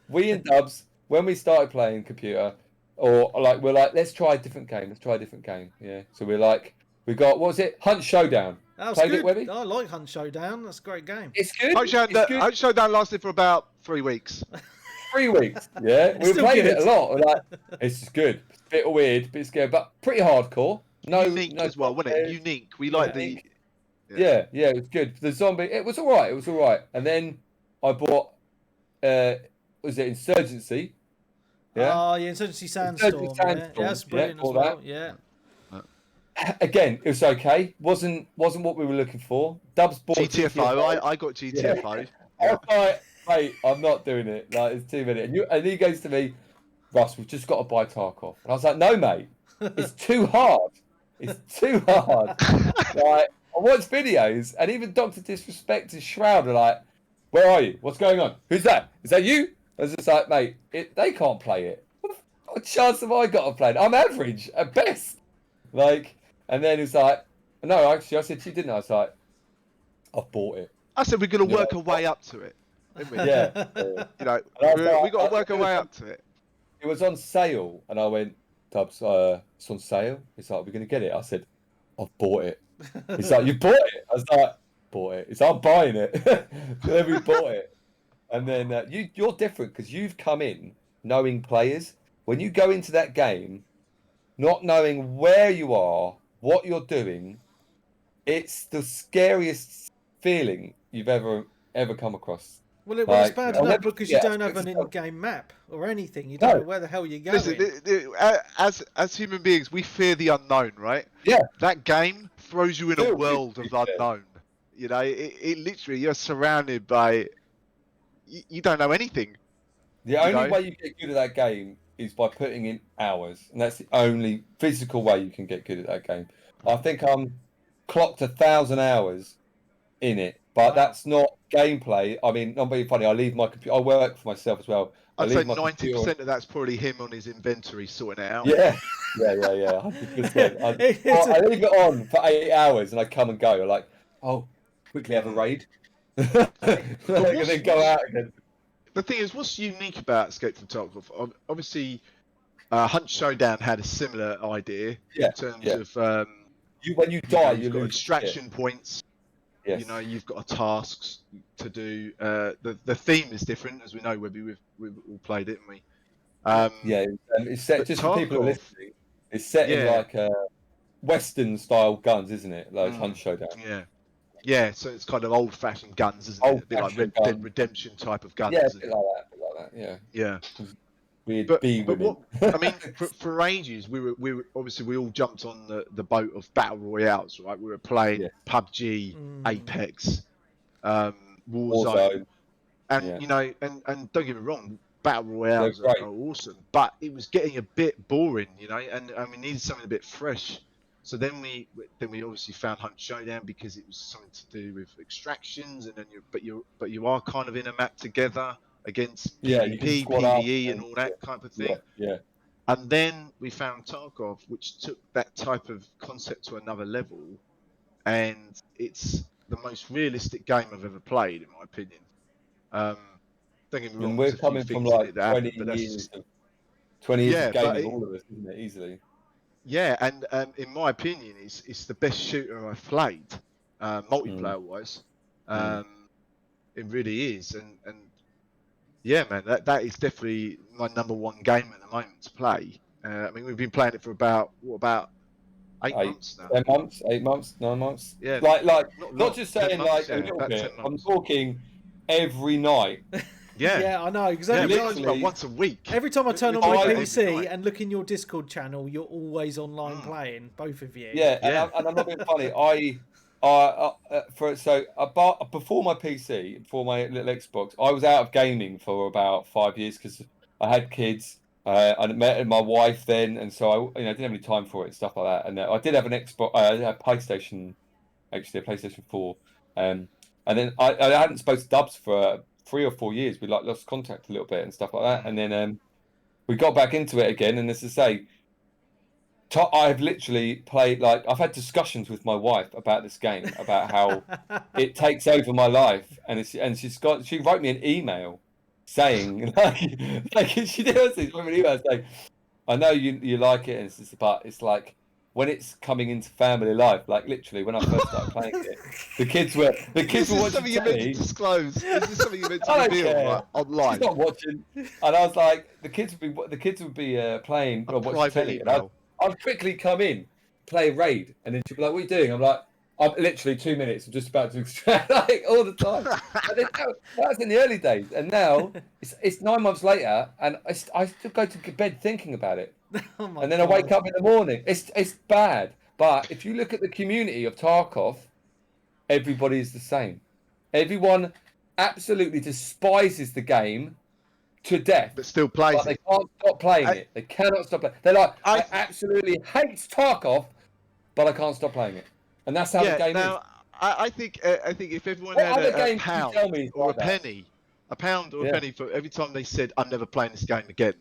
We and Dubs, when we started playing computer, we're like, let's try a different game. Yeah. So we got, what was it? Hunt Showdown. That was Played good. it, Webby? I like Hunt Showdown. That's a great game. It's good. Hunt Showdown lasted for about 3 weeks. 3 weeks. Yeah. We played it a lot. We're like, it's good. It's a bit weird, but it's good, but pretty hardcore. Unique as well, wasn't it? Unique. We like the. Yeah, it was good. The zombie, it was all right. And then I bought, was it Insurgency? Yeah. Oh, yeah, Insurgency Sandstorm. Yeah, that's brilliant as well. Yeah. Again, it was okay. Wasn't what we were looking for. Dubs bought GTFO. I got GTFO. I was like, mate, I'm not doing it. Like, it's too many. And he goes to me, Russ, we've just got to buy Tarkov. And I was like, no, mate, it's too hard. It's too hard. Like, I watch videos, and even Dr. Disrespect and Shroud are like, where are you? What's going on? Who's that? Is that you? I was just like, mate, they can't play it. What chance have I got to play it? I'm average at best. Like, and then it's like, no, actually, I said to you, didn't I? I was like, I've bought it. I said we're going to work our way up to it. Yeah. We got to work our way up to it. It was on sale, and I went, Dubs, it's on sale. It's like, we're going to get it. I said, I've bought it. It's like, you bought it? I was like, bought it. It's like, I'm buying it. Then we bought it. And then you're different because you've come in knowing players. When you go into that game, not knowing where you are, what you're doing, it's the scariest feeling you've ever come across. Well, it's bad enough because you don't have an in-game map or anything. You don't know where the hell you're going. Listen, as human beings, we fear the unknown, right? Yeah. That game throws you in a world of unknown. You know, it literally, you're surrounded by, you don't know anything. The only way you get good at that game is by putting in hours, and that's the only physical way you can get good at that game. I think I'm clocked 1,000 hours in it, but that's not gameplay. I mean, not being funny. I leave my computer. I work for myself as well. I'd say 90% of that's probably him on his inventory sorting it out. Yeah, 100%. I leave it on for 8 hours, and I come and go. I'm like, oh, quickly have a raid, and then go out again. The thing is, what's unique about Escape from Tarkov? Obviously, Hunt Showdown had a similar idea in terms of when you die, you got lose extraction points. Yes. You know, you've got tasks to do. The theme is different, as we know. We've all played, didn't we? It's set just for people who are listening. It's set in like Western style guns, isn't it? Like Hunt Showdown. Yeah. So it's kind of old-fashioned guns, isn't it? A bit like Red Dead Redemption type of guns. Yeah, isn't it? like that. Yeah. Weird women. I mean, for ages, we were obviously we all jumped on the boat of battle royales, right? We were playing PUBG, Apex, Warzone, and you know, and don't get me wrong, battle royales are awesome, but it was getting a bit boring, you know, and we needed something a bit fresh. So then we obviously found Hunt Showdown because it was something to do with extractions, and then you are kind of in a map together against PvP, PvE, and all that type of thing. Yeah. And then we found Tarkov, which took that type of concept to another level, and it's the most realistic game I've ever played, in my opinion. Don't get me wrong. And we're coming from like 20 years of gaming, all of us, isn't it? Easily. Yeah, and in my opinion, it's the best shooter I've played, multiplayer wise. It really is, and yeah, man, that is definitely my number one game at the moment to play. I mean, we've been playing it for about 8 months now. 10 months, 8 months, 9 months. Yeah, like not just saying like a little bit. I'm talking every night. Yeah, I know. Because about once a week. Every time I turn on my PC and look in your Discord channel, you're always online playing, both of you. Yeah. And I'm not being funny. Before my PC, before my little Xbox, I was out of gaming for about 5 years because I had kids. I met my wife then, and so I didn't have any time for it and stuff like that. And I did have an Xbox, a PlayStation, actually a PlayStation 4. And then I hadn't spoken to Dubs for 3 or 4 years. We lost contact a little bit and stuff like that. And then we got back into it again. And as I say, I've literally played, I've had discussions with my wife about this game, about how it takes over my life, and she wrote me an email saying she did honestly wrote me an email saying, I know you like it, and but it's like when it's coming into family life, like literally when I first started playing it, the kids were watching telly. Disclose. This is something you meant to reveal online. She's not watching, and I was like, the kids would be playing or watching telly, and I'd quickly come in, play raid, and then she'd be like, "What are you doing?" I'm like, "I'm literally 2 minutes. I'm just about to extract," like all the time. And then, that was in the early days, and now it's 9 months later, and I still go to bed thinking about it, and then I wake up in the morning. It's bad, but if you look at the community of Tarkov, everybody is the same. Everyone absolutely despises the game to death, but still plays it. They can't stop playing it. They cannot stop playing. They're like, I absolutely hate Tarkov, but I can't stop playing it, and that's how the game is. I think if everyone had a pound or a penny for every time they said, "I'm never playing this game again,"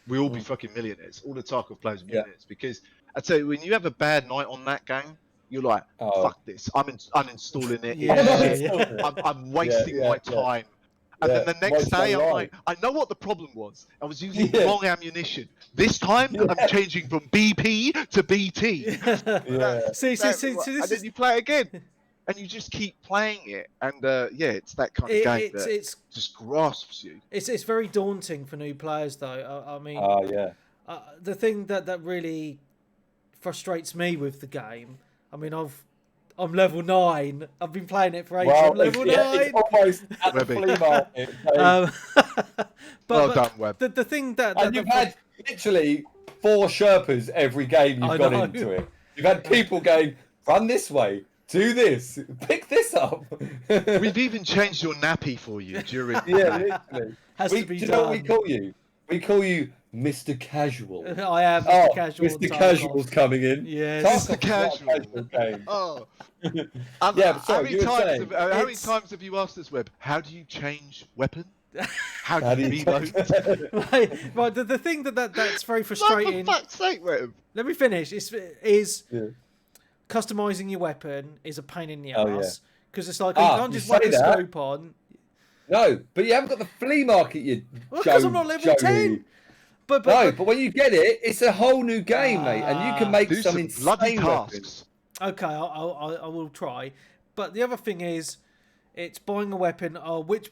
we all be fucking millionaires. All the Tarkov players are millionaires, because I tell you, when you have a bad night on that game, you're like, "Fuck this! I'm uninstalling it. I'm wasting my time." And then the next day, I'm like, I know what the problem was. I was using the wrong ammunition. This time, I'm changing from BP to BT. And then you play it again. And you just keep playing it. And it's that kind of game that just grasps you. It's very daunting for new players, though. I mean, the thing that really frustrates me with the game, I mean, I'm level 9. I've been playing it for ages. I'm level 9. It's almost at the flea market. Well done, Webb. The thing that you've had literally 4 Sherpas every game you've gone into it. You've had people going, run this way, do this, pick this up. We've even changed your nappy for you during. Yeah, literally. Has to be do you done. know what we call you? We call you Mr. Casual. I am Mr. Casual. Mr. Casual's coming in. Yes. Mr. Casual. Game. Oh. Yeah, but sorry, how many times have you asked us, Webb? How do you change weapon? How do you reload? right. The thing that's very frustrating. For fuck's sake, Webb. Let me finish. Is customizing your weapon is a pain in the ass because it's like you can't just whack a scope on. No, but you haven't got the flea market, you. Because I'm not level 10. But when you get it, it's a whole new game, mate, and you can make some insane bloody tasks. Okay, I will try. But the other thing is, it's buying a weapon. Oh, which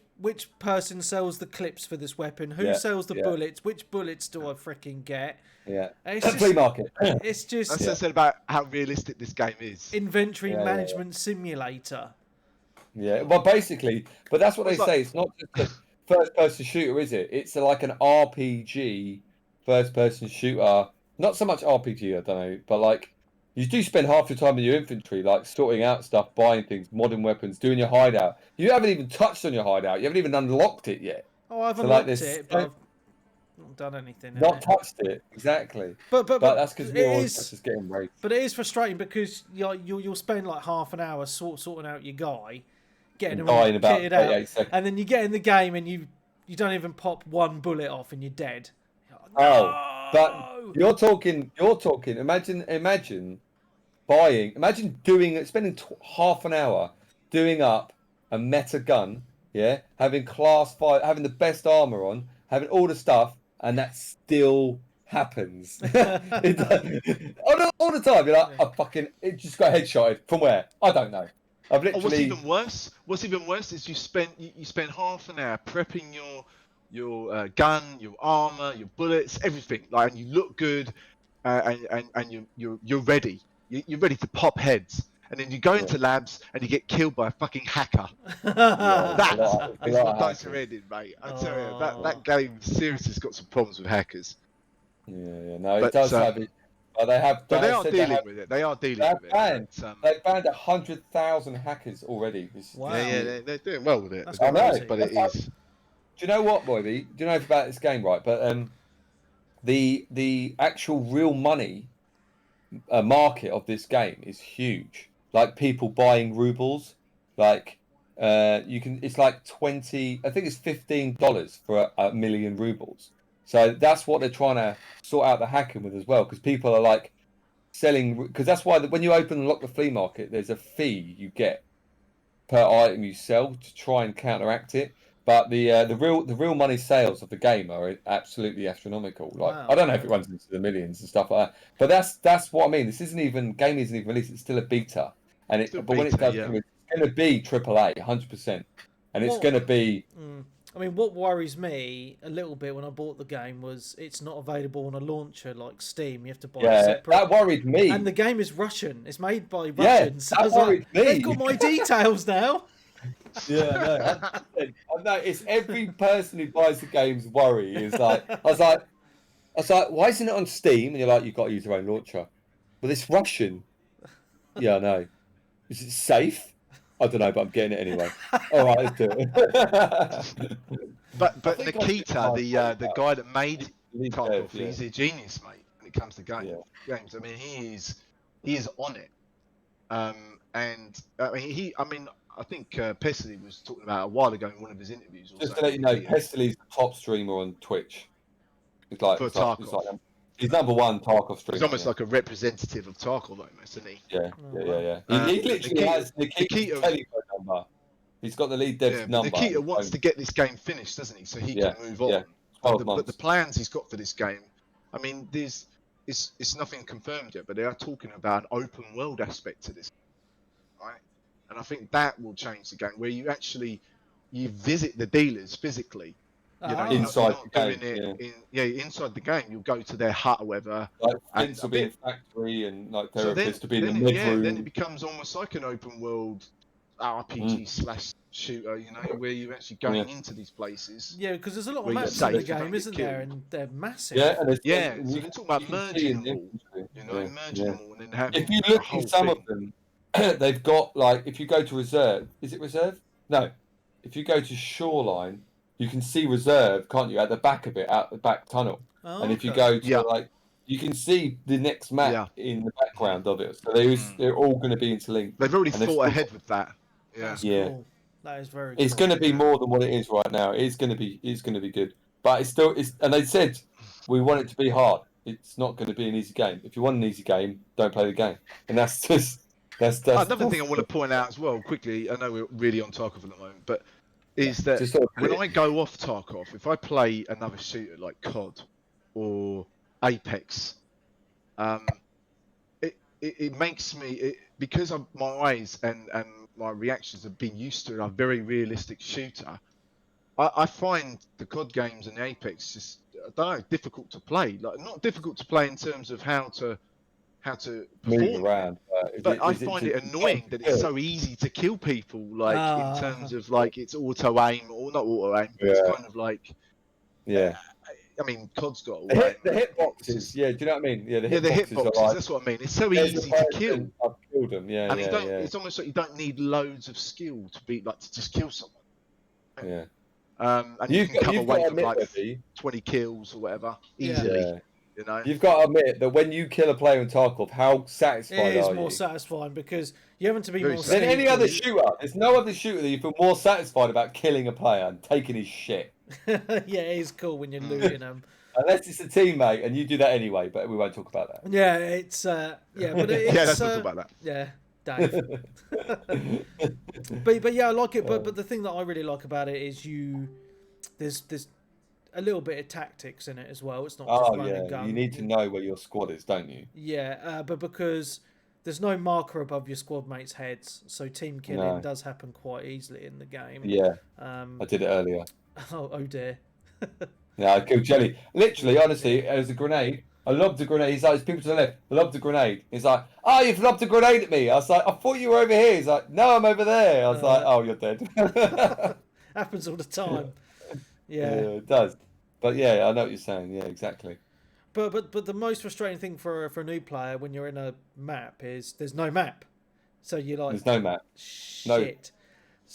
person sells the clips for this weapon? Who sells the bullets? Which bullets do I freaking get? Yeah, it's just, flea market. It's just that's what I said about how realistic this game is. Inventory management simulator. Yeah, well, basically, but that's what they say. It's not just a first-person shooter, is it? It's like an RPG first-person shooter. Not so much RPG, I don't know, but like you do spend half your time in your inventory, like sorting out stuff, buying things, modern weapons, doing your hideout. You haven't even touched on your hideout. You haven't even unlocked it yet. Oh, I've unlocked it, but I've not done anything. Not touched it, exactly. But that's because you're just getting raped. But it is frustrating because you'll spend like half an hour sorting out your guy, getting him all kitted out, and then you get in the game and you don't even pop one bullet off and you're dead. But you're talking. Imagine spending half an hour doing up a meta gun, having class 5, having the best armor on, having all the stuff, and that still happens. All the time. You're like, it just got headshotted. From where? I don't know. I've literally. What's even worse is you spend half an hour prepping your gun, your armor, your bullets, everything. Like, and you look good, and you're ready. You're ready to pop heads, and then you go into labs and you get killed by a fucking hacker. That is what dice are ending, mate. I tell you, that game seriously has got some problems with hackers. Yeah, no, it does have it. They have. But they are dealing with it. They are dealing with it. They've banned 100,000 hackers already. Wow. Yeah, they're doing well with it. I know, but it is. Do you know what, Boydie? Do you know about this game, right? But the actual real money market of this game is huge. Like people buying rubles, like it's like 20. I think it's $15 for a million rubles. So that's what they're trying to sort out the hacking with as well, because people are like selling. Because that's why when you open and lock the flea market, there's a fee you get per item you sell to try and counteract it. But the real money sales of the game are absolutely astronomical. Like I don't know if it runs into the millions and stuff like that. But that's what I mean. This game isn't even released. It's still a beta, when it does, it's going to be AAA, 100%, and it's going to be. I mean, what worries me a little bit when I bought the game was it's not available on a launcher like Steam. You have to buy it separate. That worried me. And the game is Russian. It's made by Russians. Yeah, that worried me. They've got my details now. Yeah, no, I know. It's every person who buys the game's worry. Is like, I was like, why isn't it on Steam? And you're like, you've got to use your own launcher. But it's Russian. Yeah, I know. Is it safe? I don't know, but I'm getting it anyway. All right, let's do it. but Nikita, the guy that made Tarkov, he's a genius, mate. When it comes to games, I mean, he is on it. And I mean, I think Pestily was talking about a while ago in one of his interviews. Just to let you know, Pestily's the top streamer on Twitch. It's like, Tarkov. He's number one Tarkov streamer. He's almost like a representative of Tarkov, almost, isn't he? Yeah. He literally has Nikita's telephone number. He's got the lead dev's number. Nikita wants to get this game finished, doesn't he? So he can move on. Yeah. But the plans he's got for this game, I mean, it's nothing confirmed yet, but they are talking about an open world aspect to this, right? And I think that will change the game, where you visit the dealers physically. You know, inside the game. Inside the game, you'll go to their hut or whatever. Like Vince will be in factory and like therapists to be in the mid room. Then it becomes almost like an open world RPG / shooter, you know, where you're actually going into these places. Yeah, because there's a lot of maps in the game, isn't there? And they're massive. So you can talk about merging them all. You know, merging them all and then having. If you look in some of them, they've got like if you go to reserve, is it reserve? No, if you go to shoreline, you can see reserve, can't you, at the back of it, out the back tunnel. Oh, And if you okay. go to Yeah. like, you can see the next map in the background of it. So they're all going to be interlinked. They've already And they've thought still ahead got- with that. Yeah. That's Yeah. cool. That is very It's cool. going to be more than what it is right now. It's going to be good. But it's still, and they said we want it to be hard. It's not going to be an easy game. If you want an easy game, don't play the game. And that's just Another thing I want to point out as well quickly. I know we're really on Tarkov at the moment, but is that just sort of when I go off Tarkov, if I play another shooter like COD or Apex, it makes me because my eyes and my reactions have been used to a very realistic shooter. I find the COD games and the Apex just, I don't know, difficult to play. Like, not difficult to play in terms of how to perform, move around. but I find it annoying that it's so easy to kill people. Like in terms of like it's auto aim or not auto aim, but it's kind of like I mean, COD's got the hitboxes. Yeah, do you know what I mean? Yeah, the hitboxes. Like, that's what I mean. It's so easy to kill. I've killed them. Yeah, and it's almost like you don't need loads of skill to be like to just kill someone. Yeah. And you can come away from like 20 kills or whatever easily. Yeah. You know, you've got to admit that when you kill a player in Tarkov, how satisfied are you? It is more satisfying because you haven't to be more than any other shooter. There's no other shooter that you feel more satisfied about killing a player and taking his shit. Yeah, it is cool when you're looting them. Unless it's a teammate, and you do that anyway, but we won't talk about that. Yeah, it's but it's let's not talk about that. Yeah, Dave. but yeah, I like it. But the thing that I really like about it is there's a little bit of tactics in it as well. It's not just run and gun. You need to know where your squad is, don't you? Yeah, but because there's no marker above your squad mates' heads, so team killing does happen quite easily in the game. Yeah, I did it earlier. Oh dear. Yeah, I killed Jelly. Literally, honestly, it was a grenade. I lobbed a grenade. He's like, there's people to the left. I lobbed a grenade. He's like, oh, you've lobbed a grenade at me. I was like, I thought you were over here. He's like, no, I'm over there. I was like, oh, you're dead. Happens all the time. Yeah, it does. But yeah, I know what you're saying. Yeah, exactly. But the most frustrating thing for a new player when you're in a map is there's no map. So you're like, there's no map. Shit.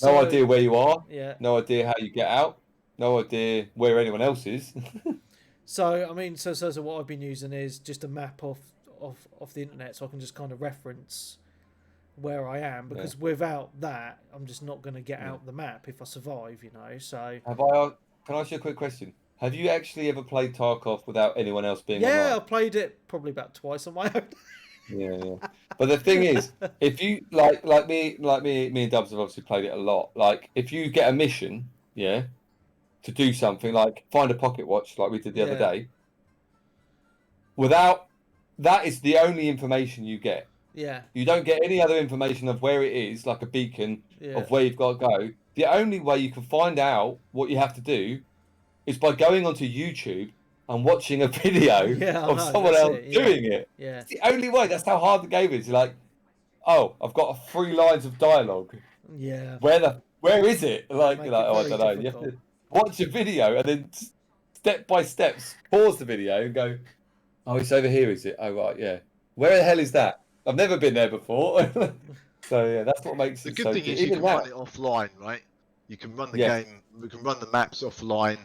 No idea where you are. Yeah. No idea how you get out. No idea where anyone else is. So I mean, so what I've been using is just a map off the internet, so I can just kind of reference where I am. Because without that, I'm just not going to get out the map if I survive. You know. So can I ask you a quick question? Have you actually ever played Tarkov without anyone else being online? I played it probably about twice on my own. Yeah. But the thing is, if you like me and Dubs have obviously played it a lot. Like if you get a mission, to do something like find a pocket watch like we did the other day, without that is the only information you get. Yeah. You don't get any other information of where it is, like a beacon of where you've got to go. The only way you can find out what you have to do is by going onto YouTube and watching a video of someone else doing it. Yeah. It's the only way. That's how hard the game is. You're like, oh, I've got 3 lines of dialogue. Yeah. Where is it? Like, I don't know. Difficult. You have to watch a video and then step by step pause the video and go, oh, it's over here, is it? Oh, right, yeah. Where the hell is that? I've never been there before. So yeah, that's what makes it so good. The good thing is you can run it offline, right? You can run the game. We can run the maps offline,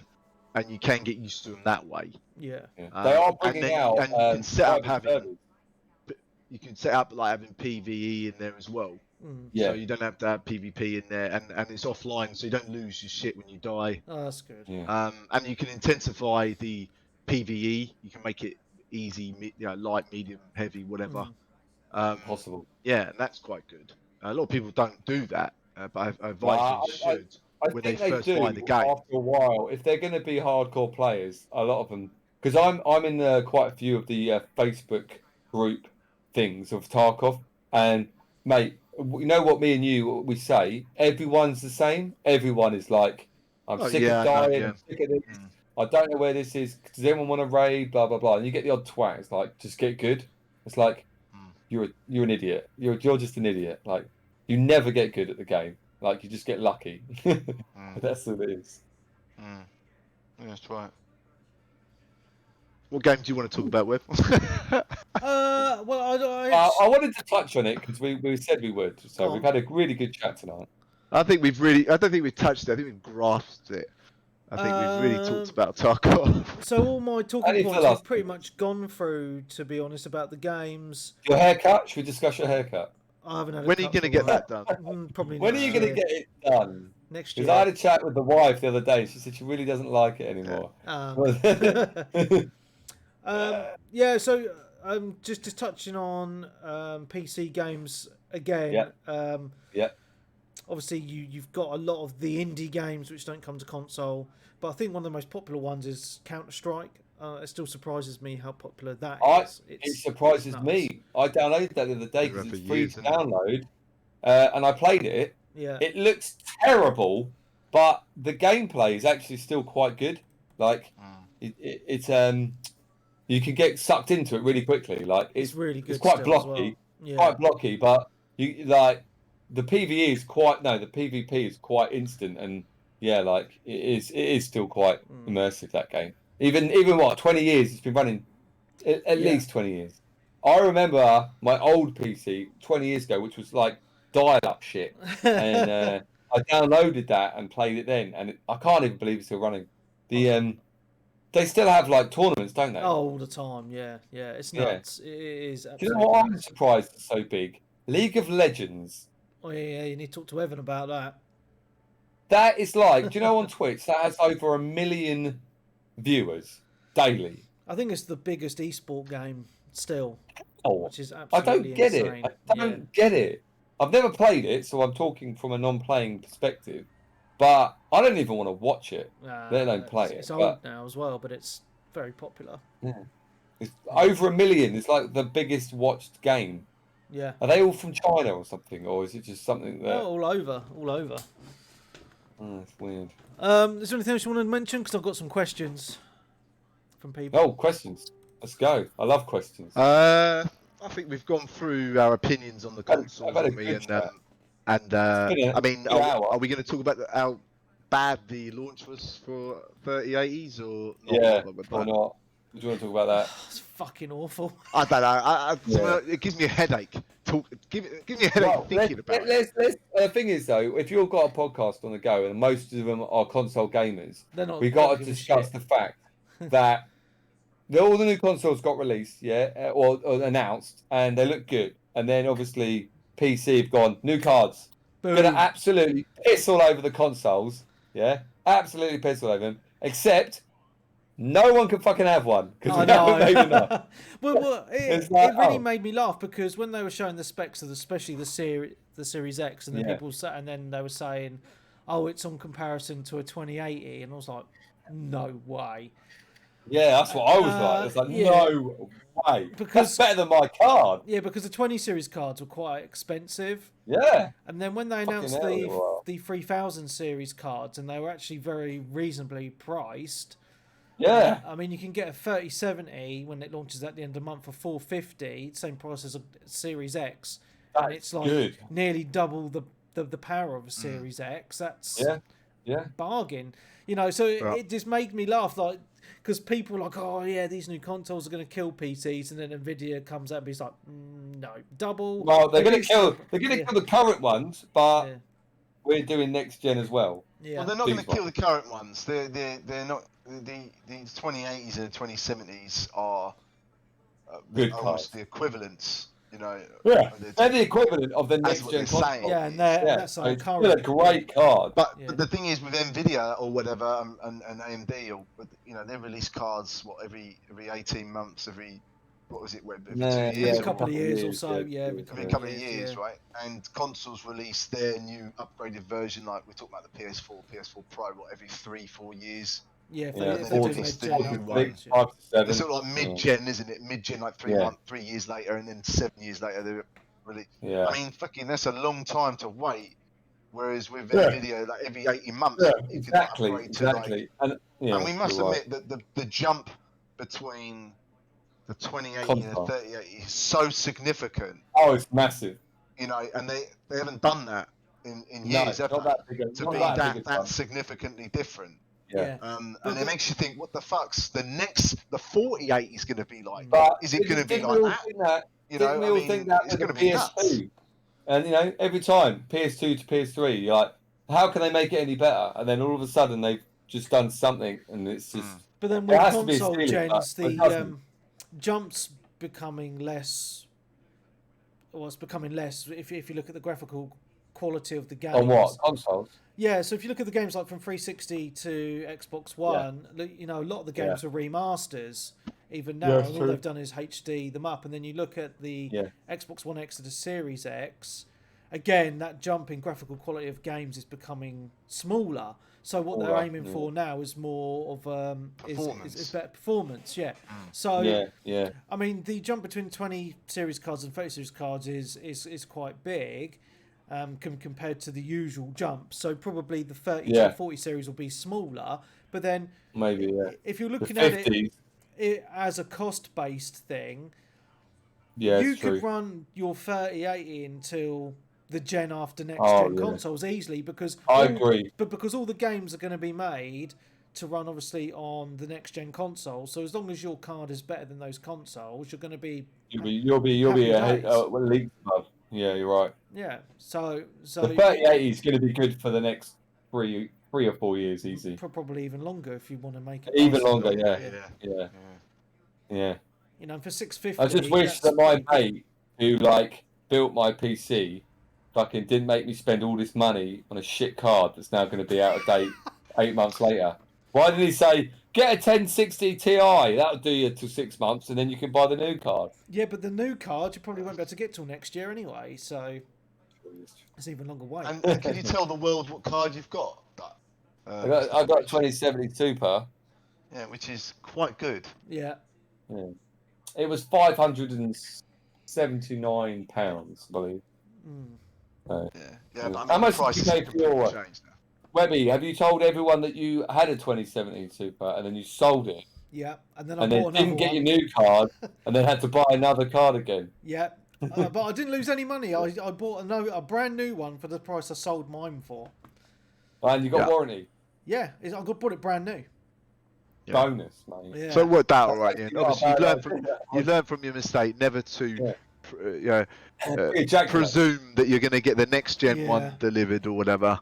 and you can get used to them that way. Yeah. They are bringing out. And you can set up having. You can set up like having PVE in there as well. Yeah. So you don't have to have PvP in there, and it's offline, so you don't lose your shit when you die. Oh, that's good. Yeah. And you can intensify the PVE. You can make it easy, light, medium, heavy, whatever. Possible. Yeah, and that's quite good. A lot of people don't do that, but I advise you should when they first find the game. After a while, if they're going to be hardcore players, a lot of them, because I'm in quite a few of the Facebook group things of Tarkov, and mate, you know what me and you we say? Everyone's the same. Everyone is like, I'm sick of dying. I'm sick of this. I don't know where this is. Does anyone want to raid? Blah blah blah. And you get the odd twat. It's like, just get good. It's like, you're an idiot. You're just an idiot. Like, you never get good at the game. Like, you just get lucky. That's what it is. Yeah, that's right. What game do you want to talk about, Web? Well, I wanted to touch on it because we said we would. So we've had a really good chat tonight. I don't think we've touched it. I think we've grasped it. I think we've really talked about Tarkov. So all my talking points I've pretty much gone through, to be honest, about the games. Your haircut? Should we discuss your haircut? I haven't had a When are you going to get that done? Probably when are you going to get it done? Next year. Because I had a chat with the wife the other day. She said she really doesn't like it anymore. Yeah, so just touching on PC games again. Yeah. Obviously, you've got a lot of the indie games which don't come to console, but I think one of the most popular ones is Counter-Strike. It still surprises me how popular that is. It surprises me. I downloaded that the other day because it's free to download, and I played it. Yeah. It looks terrible, but the gameplay is actually still quite good. Like it's you can get sucked into it really quickly. Like it's really good. It's quite blocky, but you like the PvE is the PvP is quite instant, and like it is still quite immersive, that game. Even what 20 years it's been running, at least 20 years. I remember my old PC 20 years ago, which was like dial-up shit, and I downloaded that and played it then, and I can't even believe it's still running. They still have like tournaments, don't they? All the time, yeah. It's nuts. It is. Do you know what? I'm surprised it's so big. League of Legends. Oh yeah, you need to talk to Evan about that. That is like, do you know on Twitch that has over 1 million viewers daily? I think it's the biggest esport game still. Which is absolutely I don't get insane. it. I don't get it. I've never played it, so I'm talking from a non-playing perspective. But I don't even want to watch it. Let alone play it. It's old now as well, but it's very popular. Yeah. It's over 1 million. It's like the biggest watched game. Yeah. Are they all from China or something, or is it just something that? All over. Oh, that's weird. Is there anything else you want to mention? Because I've got some questions from people. Oh, questions. Let's go. I love questions. I think we've gone through our opinions on the console, I mean, are we going to talk about how bad the launch was for 3080s or not? Or not? Do you want to talk about that? It's fucking awful. I don't know. It gives me a headache. Give me a headache thinking about it. The thing is, though, if you've got a podcast on the go and most of them are console gamers, we've got to discuss the fact that all the new consoles got released, or announced, and they look good. And then obviously PC have gone, new cards. Boom. Gonna absolutely piss all over the consoles. Absolutely piss all over them. Except no one can fucking have one because we haven't made enough. Well, it really made me laugh because when they were showing the specs of especially the Series X, and then and then they were saying, "Oh, it's on comparison to a 2080," and I was like, "No way." Yeah, that's what I was like. I was like, no way. Because that's better than my card. Yeah, because the 20 series cards were quite expensive. Yeah. And then when they announced the 3000 series cards, and they were actually very reasonably priced. Yeah. I mean, you can get a 3070 when it launches at the end of the month for $450, same price as a Series X. That's and it's like nearly double the power of a Series X. That's bargain. You know, so it just made me laugh, like, because people are like, oh yeah, these new consoles are going to kill PCs, and then Nvidia comes out and he's like, no, double. Well, they're going to kill the current ones, but we're doing next gen as well. Yeah. Well, they're not going to kill the current ones. They're not the 2080s and the 2070s are almost the equivalents. You know, they're the equivalent of the next gen console. Yeah, and that's our current. It's a great card. But the thing is, with Nvidia or whatever, and AMD, or they release cards every 18 months, every 2 years, a couple of years or so. Every couple of years, right? And consoles release their new upgraded version, like we're talking about the PS4, PS4 Pro, every 3-4 years. Yeah, it's sort of like mid-gen, isn't it? Mid-gen, like 3 years later, and then 7 years later they're really. Yeah. I mean, fucking, that's a long time to wait. Whereas with Nvidia, like every 18 months, you can upgrade to like. And we must admit that the jump between the 2080 and the 3080 is so significant. Oh, it's massive. You know, and they haven't done that in years, have they? To be that significantly different. Yeah. And it makes you think, what the fuck's the 48 is going to be like? But is it going to be didn't we like all think that? You Didn't know, we I all mean, think that it's with going the to be nuts. PS2? And you know, every time PS2 to PS3, you're like, how can they make it any better? And then all of a sudden they've just done something, and it's just. But then It with has to be a console ceiling, gens, but it the doesn't. jumps becoming less. Well, it's becoming less if you look at the graphical quality of the games. On what consoles? Yeah, so if you look at the games like from 360 to Xbox One, you know, a lot of the games are remasters. Even now, and all they've done is HD them up. And then you look at the Xbox One X to the Series X. Again, that jump in graphical quality of games is becoming smaller. So what they're aiming for now is more of is better performance. Yeah. So I mean, the jump between 20 series cards and 30 series cards is quite big. Compared to the usual jump, so probably the 30 to 40 series will be smaller. But then maybe if you're looking at it as a cost-based thing, you could run your 3080 until the gen after next gen consoles easily, because I agree. But because all the games are going to be made to run obviously on the next gen console, so as long as your card is better than those consoles, you're going to be you'll be a league above. Yeah, you're right. Yeah, so the 3080 is going to be good for the next 3 or 4 years, easy. Probably even longer if you want to make it. Even longer, yeah. You know, for 650. I just wish that my mate who built my PC fucking didn't make me spend all this money on a shit card that's now going to be out of date 8 months later. Why did he say, get a 1060 Ti, that'll do you till 6 months, and then you can buy the new card? Yeah, but the new card you probably won't be able to get till next year anyway, so it's even longer wait. And can you tell the world what card you've got? I got 2070 Super. Yeah, which is quite good. Yeah. It was £579, I believe. How much did you pay for your Webby, have you told everyone that you had a 2070 Super and then you sold it? Yeah, and then didn't get your new card and then had to buy another card again? Yeah, but I didn't lose any money. I bought a brand new one for the price I sold mine for. And you got warranty? Yeah, I bought it brand new. Bonus, mate. Yeah. So it worked out all right. Yeah. Obviously, you've learned from your mistake never to presume that you're going to get the next gen one delivered or whatever.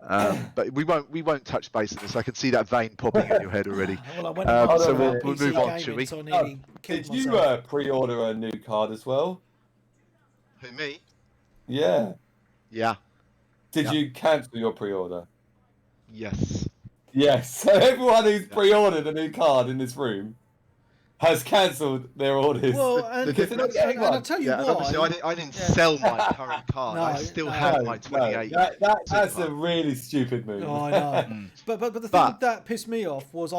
But we won't touch base on this. I can see that vein popping in your head already. So we'll move on, shall we? Did you pre-order a new card as well? Who, me? Yeah. Yeah. Did you cancel your pre-order? Yes. Yes. So everyone who's pre-ordered a new card in this room has cancelled their orders. Well, and I'll tell you why. Obviously, I didn't sell my current card. I still have my 28. That's a really stupid move. Oh, I know. But the thing that pissed me off was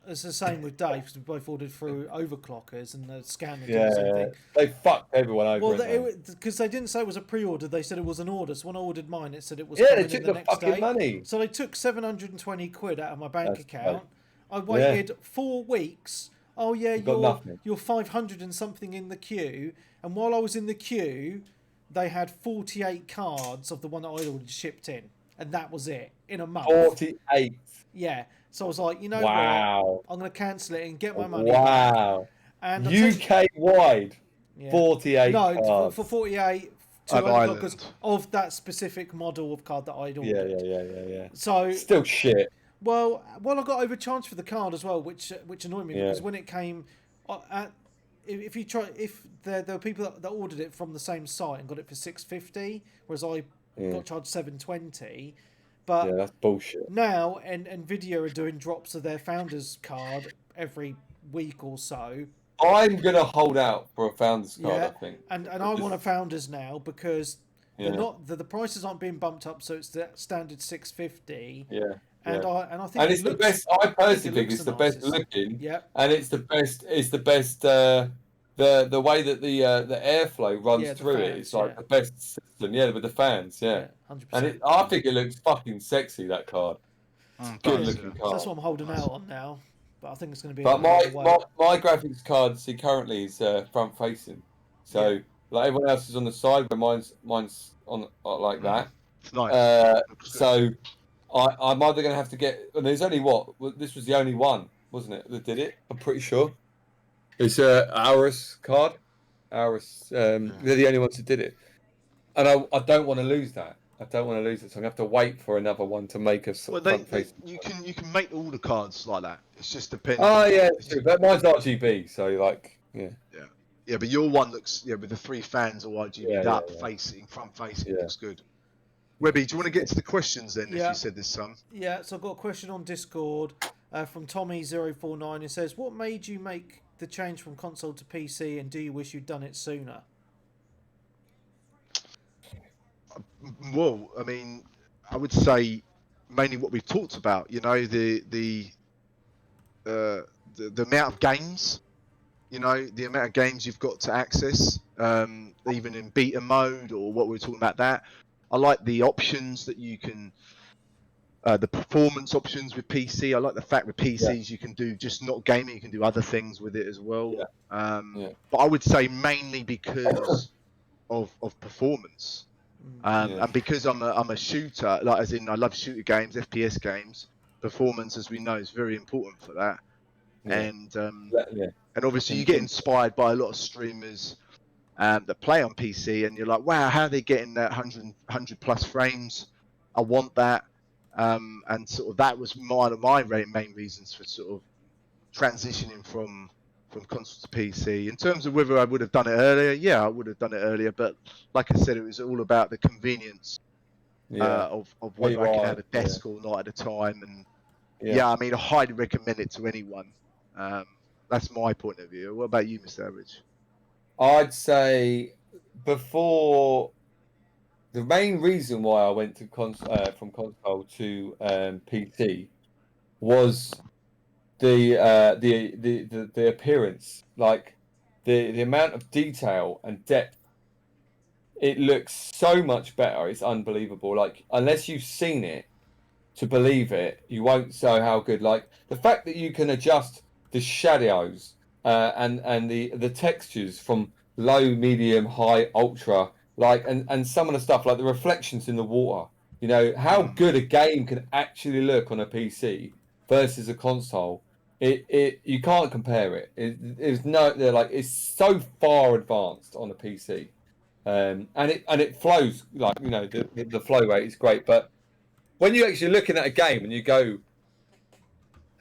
it's the same with Dave, because we both ordered through overclockers and the scanner did something. They fucked everyone over. Well, because they didn't say it was a pre-order, they said it was an order. So when I ordered mine, it said it was they took the the fucking day. money. So they took 720 quid out of my bank account. I waited 4 weeks. Oh yeah, you're 500 and something in the queue. And while I was in the queue, they had 48 cards of the one that I ordered shipped in, and that was it in a month. 48. Yeah. So I was like, you know what? I'm going to cancel it and get my money back. And UK-wide, 48 cards. For 48 of that specific model of card that I'd ordered. Yeah. So still shit. Well, I got overcharged for the card as well, which annoyed me because when it came, if there were people that ordered it from the same site and got it for $650, whereas I got charged $720. But that's bullshit. Now, Nvidia are doing drops of their founders card every week or so. I'm gonna hold out for a founders card. I think, and I want a founders now because they're not the prices aren't being bumped up, so it's the standard $650. Yeah. And I think it's the best. I personally think it's the best looking. Yeah. And it's the best. It's the best. The way that the airflow runs through it, it's like the best system. Yeah, with the fans. Yeah. 100%. And I think it looks fucking sexy, that card. Good looking card. So that's what I'm holding out on now. But I think it's going to be. But my graphics card, currently is front facing. So like everyone else is on the side, but mine's on like that. It's nice. So I'm either going to have to get. And there's only this was the only one, wasn't it, that did it? I'm pretty sure. It's Aorus card. Aorus. They're the only ones that did it, and I don't want to lose that. I don't want to lose it, so I'm going to have to wait for another one to make us. Well, you can make all the cards like that. It's just depending. Oh yeah, true. But mine's RGB, so like yeah. But your one looks with the 3 fans all RGB'd up, front facing looks good. Webby, do you want to get to the questions then? If you said there's some. Yeah, so I've got a question on Discord from Tommy049. It says, "What made you make the change from console to PC, and do you wish you'd done it sooner?" Well, I mean, I would say mainly what we've talked about. You know, the amount of games. You know, the amount of games you've got to access, even in beta mode or what we're talking about. That I like the options that you can. The performance options with PC. I like the fact with PCs you can do just not gaming, you can do other things with it as well. But I would say mainly because of performance. And because I'm a shooter, like as in I love shooter games, FPS games, performance, as we know, is very important for that. And obviously you get inspired by a lot of streamers that play on PC, and you're like, wow, how are they getting that 100 plus frames? I want that. And sort of that was one of my main reasons for sort of transitioning from console to PC. In terms of whether I would have done it earlier, I would have done it earlier. But like I said, it was all about the convenience of whether I can have a desk or not at a time. And I mean, I highly recommend it to anyone. That's my point of view. What about you, Mr. Average? I'd say before. The main reason why I went to from console to PC was the appearance, like the amount of detail and depth. It looks so much better. It's unbelievable. Like, unless you've seen it to believe it, you won't know how good. Like, the fact that you can adjust the shadows and the textures from low, medium, high, ultra. Like, and some of the stuff, like the reflections in the water, you know, how good a game can actually look on a PC versus a console. You can't compare it. It's so far advanced on a PC, and it flows, like, you know, the flow rate is great. But when you're actually looking at a game and you go,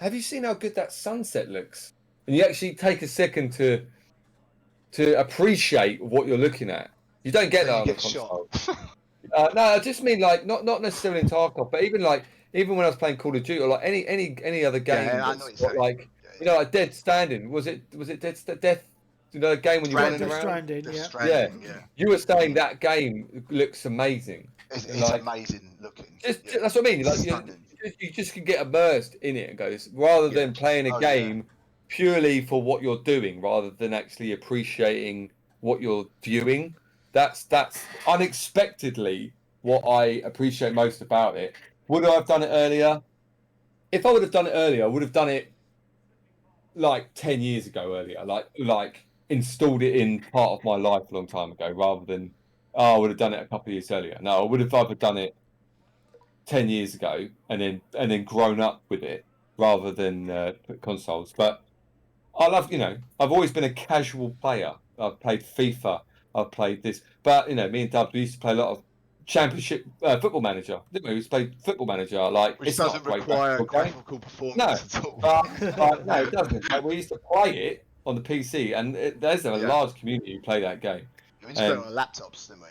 have you seen how good that sunset looks? And you actually take a second to appreciate what you're looking at. You don't get that on the console. No, I just mean, like, not necessarily in Tarkov, but even when I was playing Call of Duty or like any other game, like like Dead Standing. Was it Death? You know, the game when you're running around. Stranding, yeah. You were saying that game looks amazing. It's like, amazing looking. That's what I mean. Like, you just can get immersed in it and go, rather than playing a game purely for what you're doing, rather than actually appreciating what you're viewing. That's unexpectedly what I appreciate most about it. Would I have done it earlier? If I would have done it earlier, I would have done it like 10 years ago earlier. Like installed it in part of my life a long time ago, rather than I would have done it a couple of years earlier. No, I would have either done it 10 years ago and then grown up with it rather than consoles. But I love, I've always been a casual player. I've played FIFA. I've played this, but me and Dub, we used to play a lot of Championship Football Manager, didn't we? We used to play Football Manager, like, which doesn't require graphical performance at all. No, it doesn't. Like, we used to play it on the PC, and there's a large community who play that game. We used to play on laptops, didn't we?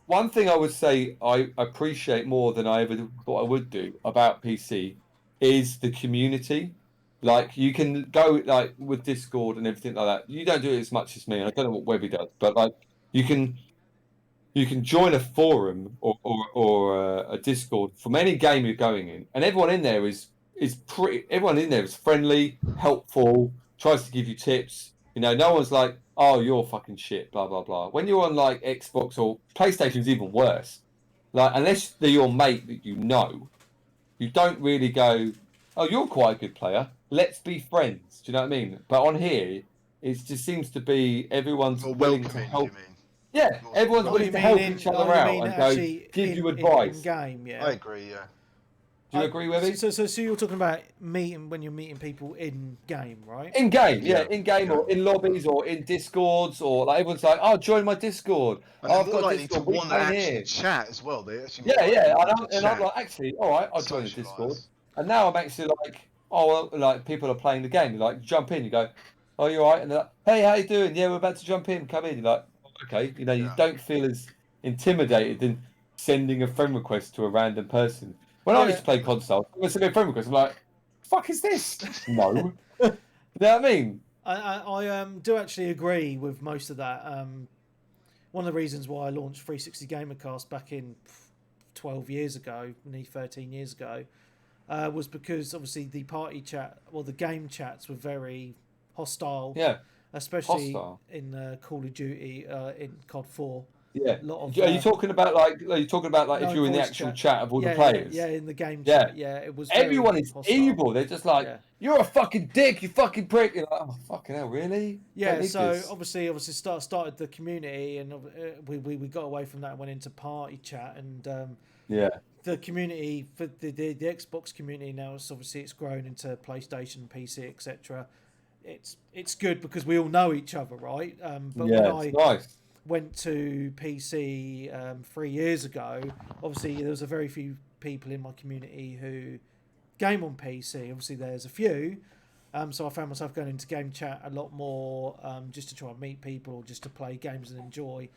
One thing I would say I appreciate more than I ever thought I would do about PC is the community. Like, you can go, like, with Discord and everything like that. You don't do it as much as me, and I don't know what Webby does, but, like, you can join a forum or a Discord from any game you're going in, and everyone in there is friendly, helpful, tries to give you tips. No one's like, oh, you're fucking shit, blah blah blah. When you're on, like, Xbox or PlayStation's even worse. Like, unless they're your mate that you don't really go, oh, you're quite a good player, let's be friends. Do you know what I mean? But on here, it just seems to be everyone's willing to help. Yeah, everyone's willing to help each other out and give you advice. In game, yeah. I agree, yeah. Do you agree with me? So you're talking about when you're meeting people in game, right? In game, yeah, in game or in lobbies or in Discords or like everyone's like, "Oh, join my Discord." And I've more got likely Discord. to want to actually chat as well. They actually and I'm like, actually, all right, I'll join the Discord. And now I'm actually like, oh, well, like people are playing the game. You like jump in. You go, "Oh, you all right?" And they're like, "Hey, how you doing? Yeah, we're about to jump in. Come in." You're like, okay, you know, you don't feel as intimidated than sending a friend request to a random person. When I used to play console, I send a friend request. I'm like, "Fuck is this?" No. You know what I mean? I do actually agree with most of that. One of the reasons why I launched 360 Gamercast back in 12 years ago, nearly 13 years ago, was because obviously the party chat, the game chats were very hostile. Yeah. Especially in Call of Duty, in COD 4. Yeah. Are you talking about like if you're in the actual chat of all the players? Yeah, in the game chat. Yeah, it was. Everyone is evil. They're just like, "You're a fucking dick, you fucking prick." You're like, "Oh fucking hell, really?" Yeah. So obviously started the community, and we got away from that and went into party chat, and the community for the Xbox community now is obviously it's grown into PlayStation, PC, etc. It's good because we all know each other, right? But when I went to PC 3 years ago, obviously there was a very few people in my community who game on PC. Obviously there's a few, so I found myself going into game chat a lot more, just to try and meet people or just to play games and enjoy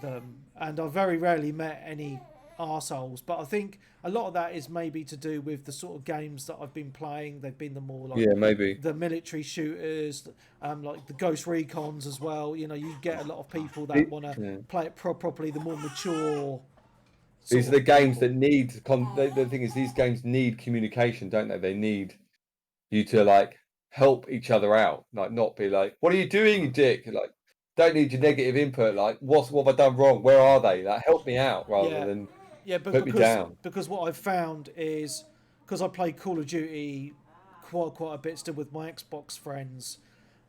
them. And I very rarely met any arseholes, but I think a lot of that is maybe to do with the sort of games that I've been playing. They've been the more like the military shooters, like the Ghost Recons as well. You know, you get a lot of people that want to play it properly, the more mature. These are the games that need the thing is these games need communication, don't they? They need you to like help each other out, like not be like, "What are you doing, you dick?" Like, don't need your negative input. Like, what have I done wrong? Where are they? Like, help me out rather than put me down. Because what I've found is because I play Call of Duty quite a bit still with my Xbox friends.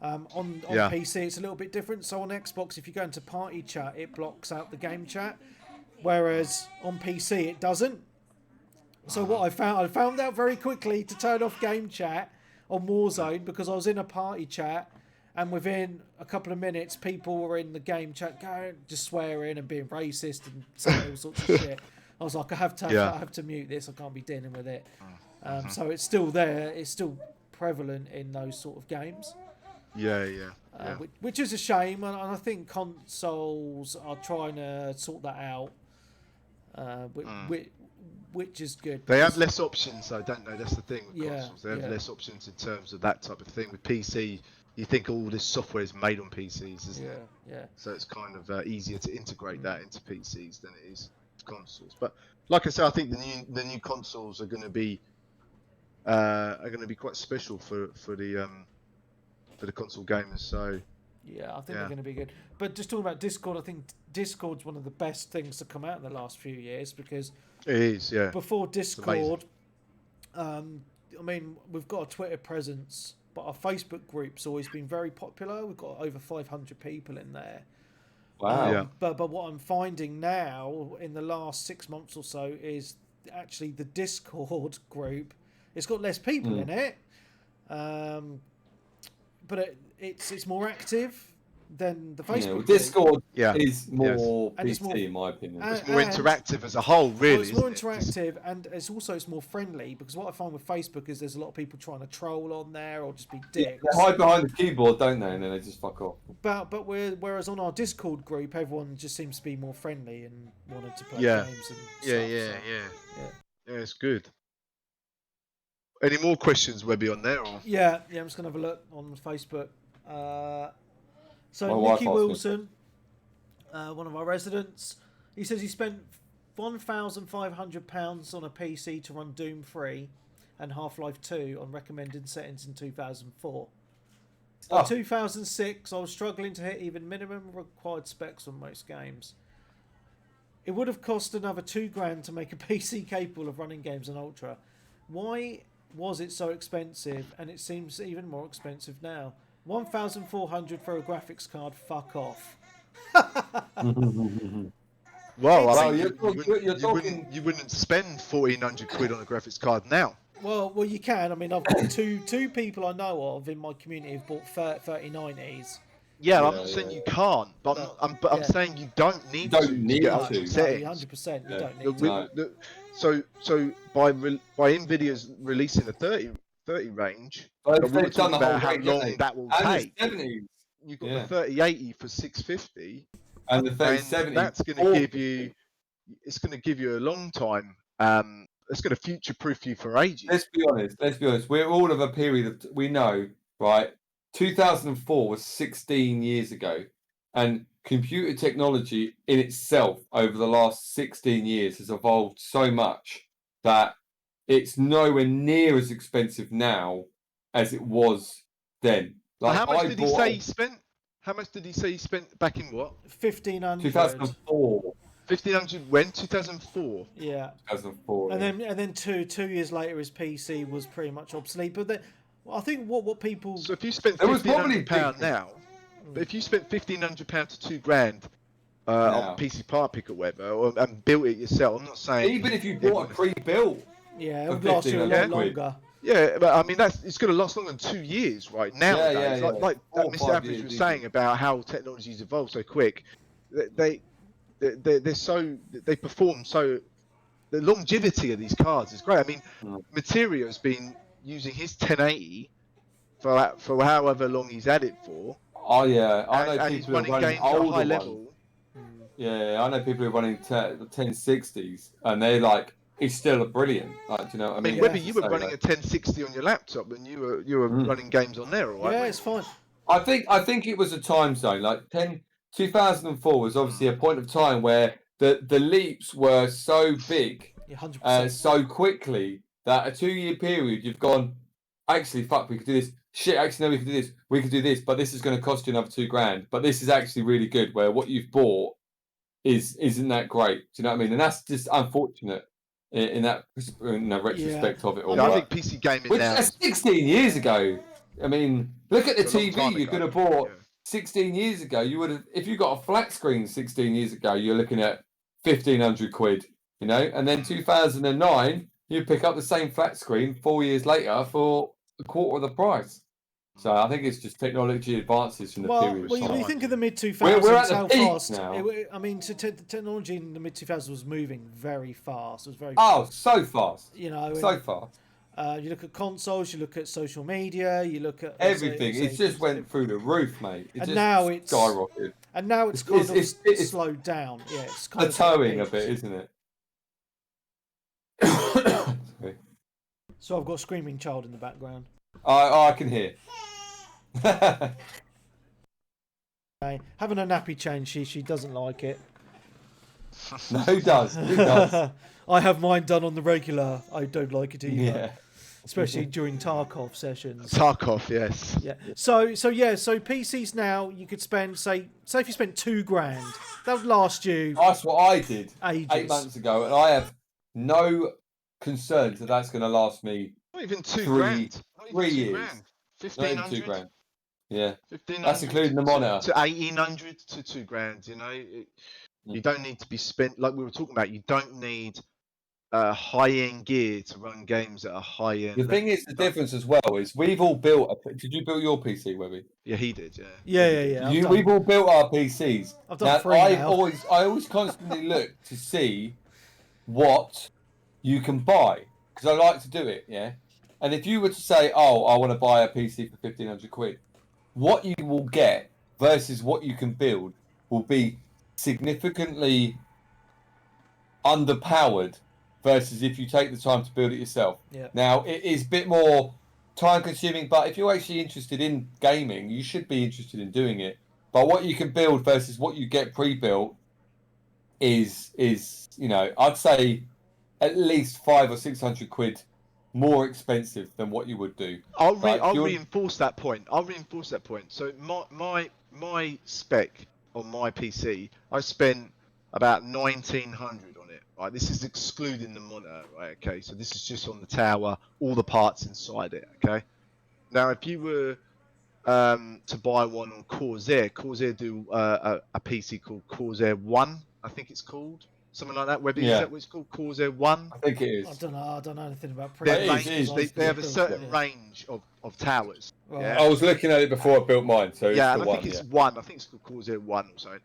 On PC it's a little bit different. So on Xbox, if you go into party chat, it blocks out the game chat, whereas on PC it doesn't. So what I found out very quickly to turn off game chat on Warzone, because I was in a party chat, and within a couple of minutes, people were in the game chat going, just swearing and being racist and saying all sorts of shit. I was like, I have to mute this. I can't be dealing with it. So it's still there. It's still prevalent in those sort of games. Which is a shame, and I think consoles are trying to sort that out. Which is good. They have less options, though, don't they? That's the thing with consoles. They have less options in terms of that type of thing. With PC, you think all this software is made on PCs, isn't it? Yeah. So it's kind of easier to integrate that into PCs than it is consoles. But like I said, I think the new consoles are going to be quite special for the console gamers. So yeah, I think they're going to be good. But just talking about Discord, I think Discord's one of the best things to come out in the last few years, because it is. Yeah. Before Discord, I mean, we've got a Twitter presence, but our Facebook group's always been very popular. We've got over 500 people in there. Wow. But what I'm finding now in the last 6 months or so is actually the Discord group. It's got less people in it, but it's more active than the Facebook group. Discord is more PC, in my opinion. It's more interactive as a whole, really. It's more interactive, and it's more friendly, because what I find with Facebook is there's a lot of people trying to troll on there or just be dicks. They hide behind the keyboard, don't they? And then they just fuck off. But whereas on our Discord group, everyone just seems to be more friendly and wanted to play games and stuff. Yeah, it's good. Any more questions, Webby, on there? Or? Yeah, I'm just gonna have a look on Facebook. So Nicky Wilson, one of our residents, he says he spent £1,500 on a PC to run Doom 3 and Half-Life 2 on recommended settings in 2004. By 2006, I was struggling to hit even minimum required specs on most games. It would have cost another $2,000 to make a PC capable of running games on Ultra. Why was it so expensive? And it seems even more expensive now. $1,400 for a graphics card. Fuck off. Well, I Well, mean, you're talking. you wouldn't spend 1,400 quid on a graphics card now. Well, you can. I mean, I've got two people I know of in my community who've bought 3090s. Yeah, I'm not saying you can't, but I'm saying you don't need to get up to settings. 100%, you don't need to. So by Nvidia's releasing a 30 range, Well, we were talking about how range, long that will take. The 70s. You've got the 3080 for 650, and the 3070. That's going to give you. It's going to give you a long time. It's going to future-proof you for ages. Let's be honest. We're all of a period of we know, right? 2004 was 16 years ago, and computer technology in itself over the last 16 years has evolved so much that it's nowhere near as expensive now as it was then. Like, how much did he say he spent? How much did he say he spent back in what? 1,500. 2004. 1,500 when? 2004. Yeah. 2004. And then two years later, his PC was pretty much obsolete. But then, I think what people. So if you spent £1,500 now, but if you spent £1,500 to £2,000 on PC Part Picker or whatever, and built it yourself, I'm not saying. Even if you bought a pre-built. Yeah, it would last you a lot longer. Yeah, but I mean it's going to last longer than 2 years, right? Nowadays, like Mr. Average was saying about how technology's evolved so quick, they perform so. The longevity of these cards is great. I mean, Materio's been using his 1080 for however long he's had it for. Oh yeah, I know and people he's running are running games at a high ones. level. Yeah, I know people who are running 1060s, and they're like, it's still brilliant. Like, do you know what I mean? Whether you were running a 1060 on your laptop and you were running games on there, right? Yeah, it's fine. I think it was a time zone. Like 2004 was obviously a point of time where the leaps were so big, 100%. so quickly that a 2-year period you've gone, actually, fuck, we could do this. Shit, actually, no, we could do this. We could do this, but this is going to cost you another $2,000. But this is actually really good. Where what you've bought isn't that great. Do you know what I mean? And that's just unfortunate in that retrospect of it all. Yeah, I think PC gaming which now. Is 16 years ago. I mean, look at the TV you could have bought 16 years ago. You would have, if you got a flat screen 16 years ago, you're looking at 1,500 quid. You know, and then 2009, you pick up the same flat screen 4 years later for a quarter of the price. So I think it's just technology advances from the period. Well, when you think of the mid-2000s, we're at the how peak fast now. I mean, technology in the mid-2000s was moving very fast. It was very so fast. You know, so fast. You look at consoles, you look at social media, you look at everything. It just went through the roof, mate. And now it's skyrocketed. And now it's kind of slowed down. Yeah, it's kind of plateauing a bit, isn't it? So I've got a screaming child in the background. I can hear. Having a nappy change, she doesn't like it. No, who does? Who does? I have mine done on the regular. I don't like it either. Yeah. Especially during Tarkov sessions. Tarkov, yes. Yeah. So PCs now you could spend say if you spent $2,000, that would last you. That's what I did ages. 8 months ago, and I have no concerns that that's going to last me. Not even $2,000. 3 years. 1,500. $2,000. Yeah. 1,500. That's including the monitor. To 1,800 to $2,000. You know, you don't need to be spent like we were talking about. You don't need high-end gear to run games at a high-end. The thing is, the difference as well is we've all built. Did you build your PC, Webby? Yeah, he did. Yeah. We've all built our PCs. I've done 3 now. I always constantly look to see what you can buy because I like to do it. Yeah, and if you were to say, "Oh, I want to buy a PC for 1,500 quid," what you will get versus what you can build will be significantly underpowered versus if you take the time to build it yourself. Yeah. Now, it is a bit more time consuming, but if you're actually interested in gaming, you should be interested in doing it. But what you can build versus what you get pre-built is you know, I'd say at least 500 or 600 quid more expensive than what you would do. I'll reinforce that point. So my spec on my PC, I spent about 1,900 on it. Right, this is excluding the monitor. Right, okay. So this is just on the tower, all the parts inside it. Okay. Now, if you were to buy one on Corsair do a PC called Corsair One, I think it's called. Something like that. Webby, is that what it's called? Corsair 1? I think it is. I don't know anything about They have a certain range of towers. Right. Yeah? I was looking at it before I built mine, so yeah, it's and I think it's 1. I think it's called Corsair 1 or something.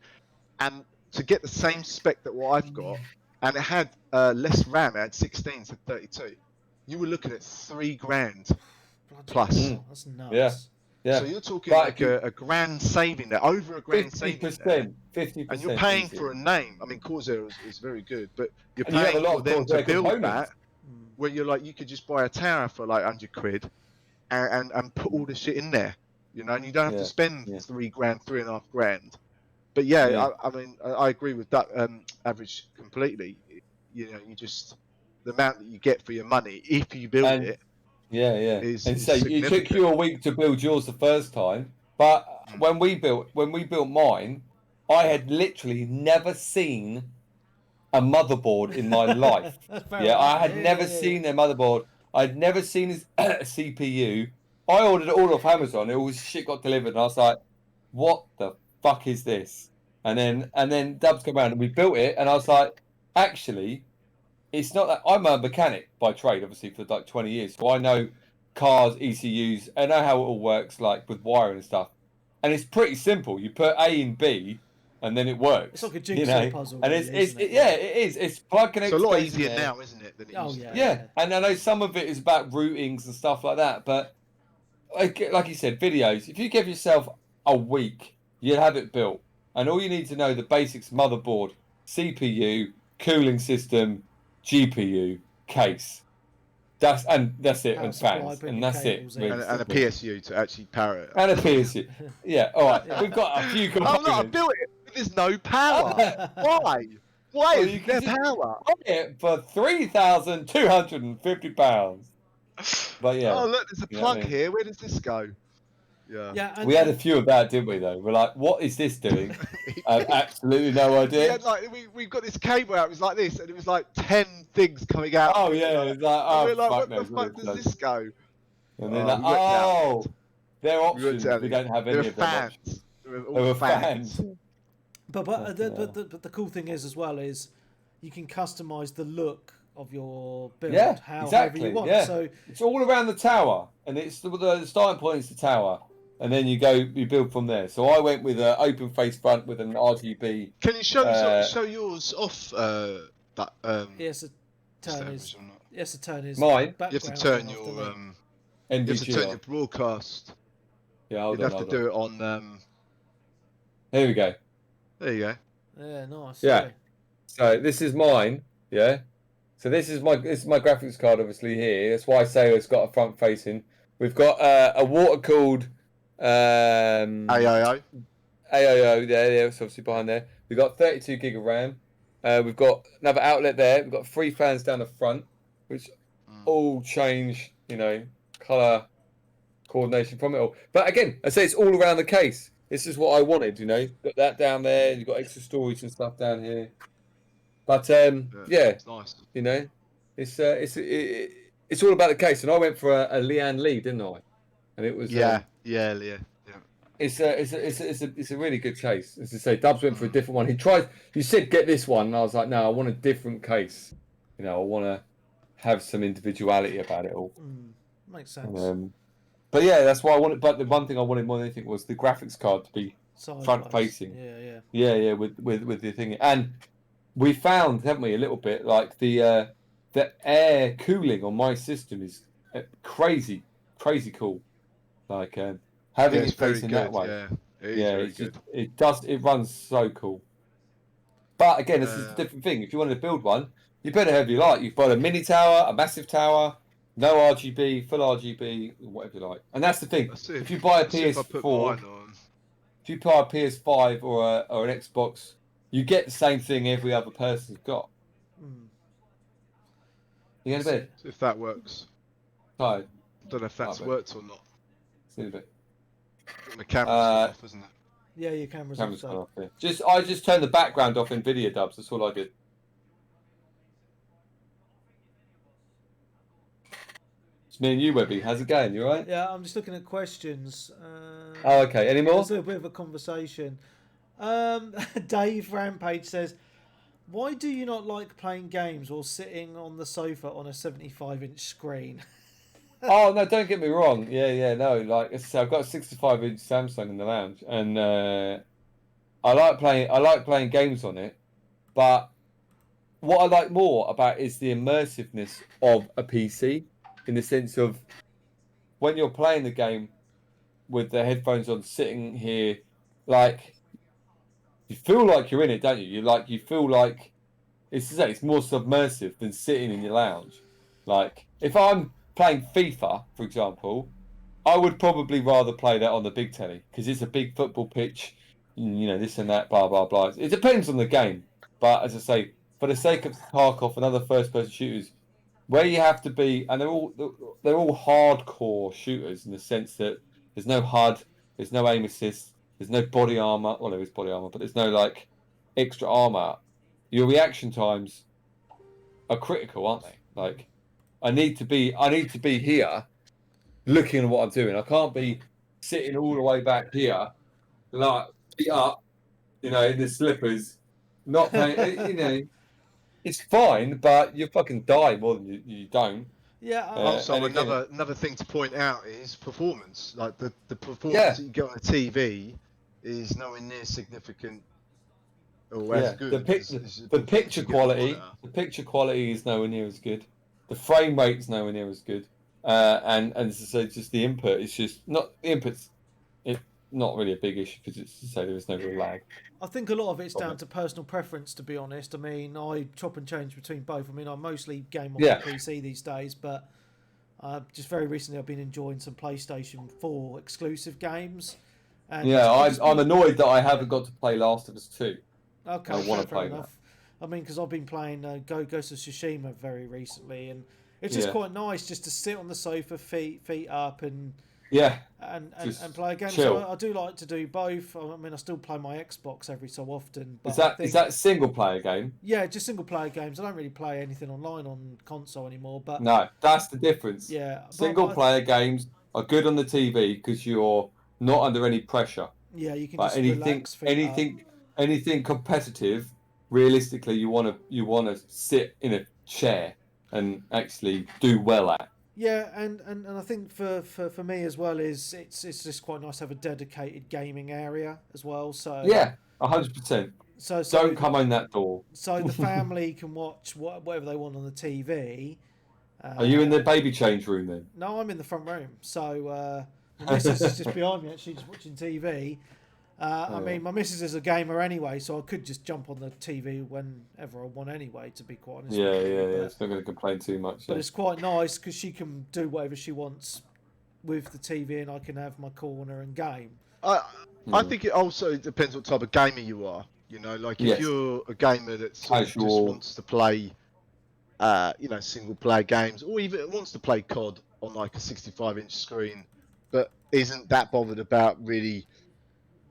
And to get the same spec that what I've got, and it had less RAM, it had 16 to 32. You were looking at $3,000 plus. That's nuts. Yeah. So you're talking like a grand saving there, over a grand 50%, saving there. 50%. And you're paying for a name. I mean, Corsair is very good, but you're And you have paying a lot for of them to Corsair build components. that, where you're like, you could just buy a tower for like £100 and put all the shit in there, you know, and you don't have to spend $3,000, $3,500. But I mean, I agree with that average completely. You know, you just the amount that you get for your money if you build it. And so it took you a week to build yours the first time, but when we built mine, I had literally never seen a motherboard in my life. I had never seen a motherboard. I'd never seen a CPU. I ordered it all off Amazon. It all shit got delivered, and I was like, "What the fuck is this?" And then Dubs came around and we built it, and I was like, "Actually, it's not that I'm a mechanic by trade, obviously for like 20 years, so I know cars, ECUs, I know how it all works, like with wiring and stuff. And it's pretty simple. You put A and B, and then it works. It's like a jigsaw puzzle. And really, it is. It's plug connect. It's a lot easier now, isn't it? Than it used to be. And I know some of it is about routings and stuff like that, but like you said, videos. If you give yourself a week, you'll have it built, and all you need to know the basics: motherboard, CPU, cooling system, GPU, case. That's it, and fans, and that's it. And a PSU to actually power it. And a PSU. Yeah, all right. We've got a few components. I built it. There's no power. Why? Why is there power? Buy it for £3,250. But yeah. Oh look, there's a plug here. Where does this go? Yeah. We had a few of that, didn't we? Though we're like, what is this doing? I have absolutely no idea. Yeah, like we've got this cable out. It was like this, and it was like 10 things coming out. Oh yeah, it was like, and we're like, what the fuck does this go? And then they're options. We don't have any of them. Fans. There were fans. But the cool thing is as well is you can customize the look of your build. However you want. So it's all around the tower, and it's the starting point is the tower. And then you build from there. So I went with an open face front with an RGB. Can you show yours off that? Yes, the turn is. Mine. You have to turn your NVGR. You have to turn your broadcast. Yeah, you have to do it on. Here we go. There you go. Yeah, nice. Yeah. So this is mine. Yeah. So this is my graphics card, obviously here. That's why I say it's got a front facing. We've got a water cooled. AIO there, it's obviously behind there. We've got 32 gig of RAM. We've got another outlet there. We've got 3 fans down the front, which all change, color coordination from it all. But again, I say it's all around the case. This is what I wanted, Got that down there. You've got extra storage and stuff down here. But it's nice. It's all about the case. And I went for a Lian Li, didn't I? And it was Leah. It's a really good case. As I say, Dubs went for a different one. He said get this one, and I was like, no, I want a different case. I want to have some individuality about it all. Makes sense. But yeah, that's why I wanted. But the one thing I wanted more than anything was the graphics card to be front facing. Yeah. With the thing, and we found, haven't we, a little bit like the air cooling on my system is crazy cool. Like having it facing that way. It runs so cool. But again, this is a different thing. If you wanted to build one, you better have your light. You've got a mini tower, a massive tower, no RGB, full RGB, whatever you like. And that's the thing. If you buy a PS4, if you buy a PS5 or an Xbox, you get the same thing every other person's got. You get a bit? If that works. I don't know if that's worked or not. See a bit. The camera's off, isn't it? Yeah, your camera's off. Yeah. I just turned the background off in video, Dubs. That's all I did. It's me and you, Webby. How's it going? You alright? Yeah, I'm just looking at questions. Okay. Any more? Let's do a bit of a conversation. Dave Rampage says, Why do you not like playing games while sitting on the sofa on a 75-inch screen? Oh no, don't get me wrong. Yeah, no. Like I said, I've got a 65-inch Samsung in the lounge, and I like playing games on it. But what I like more about is the immersiveness of a PC, in the sense of when you're playing the game with the headphones on, sitting here, like you feel like you're in it, don't you? You feel like it's more submersive than sitting in your lounge. Like if I'm playing FIFA, for example, I would probably rather play that on the big telly because it's a big football pitch, you know, this and that, blah blah blah. It depends on the game, but as I say, for the sake of Tarkov and other first-person shooters, where you have to be, and they're all hardcore shooters in the sense that there's no HUD, there's no aim assist, there's no body armor. Well, there is body armor, but there's no like extra armor. Your reaction times are critical, aren't they? Like, I need to be here, looking at what I'm doing. I can't be sitting all the way back here, like feet up, you know, in the slippers, not playing. You know, it's fine, but you fucking die more than you don't. Yeah. Also, another thing to point out is performance. Like the performance that you get on a TV is nowhere near significant or as good. The picture quality. The picture quality is nowhere near as good. The frame rate's nowhere near as good. And so just the input. It's just not the input's. It's not really a big issue because it's to say there is no real lag. I think a lot of it's down to personal preference, to be honest. I mean, I chop and change between both. I mean, I mostly game on the PC these days, but just very recently I've been enjoying some PlayStation 4 exclusive games. And I'm annoyed that I haven't got to play Last of Us 2. Okay, I want to play enough. That. I mean, because I've been playing Ghost of Tsushima very recently, and it's just quite nice just to sit on the sofa, feet up, and play a game. Chill. So I do like to do both. I mean, I still play my Xbox every so often. But is that a single player game? Yeah, just single player games. I don't really play anything online on console anymore. But no, that's the difference. Yeah, single player games are good on the TV because you're not under any pressure. Yeah, you can just relax. Anything competitive, realistically, you want to sit in a chair and actually do well at. Yeah, and I think for me as well is it's just quite nice to have a dedicated gaming area as well. So yeah, 100%. So don't come in that door. So the family can watch whatever they want on the TV. Are you in the baby change room then? No, I'm in the front room. So my missus is just behind me. Actually, just watching TV. I mean, my missus is a gamer anyway, so I could just jump on the TV whenever I want anyway, to be quite honest. Yeah. It's not going to complain too much. But it's quite nice because she can do whatever she wants with the TV and I can have my corner and game. I think it also depends what type of gamer you are. You know, like if you're a gamer that just wants to play, single player games, or even wants to play COD on like a 65-inch screen, but isn't that bothered about really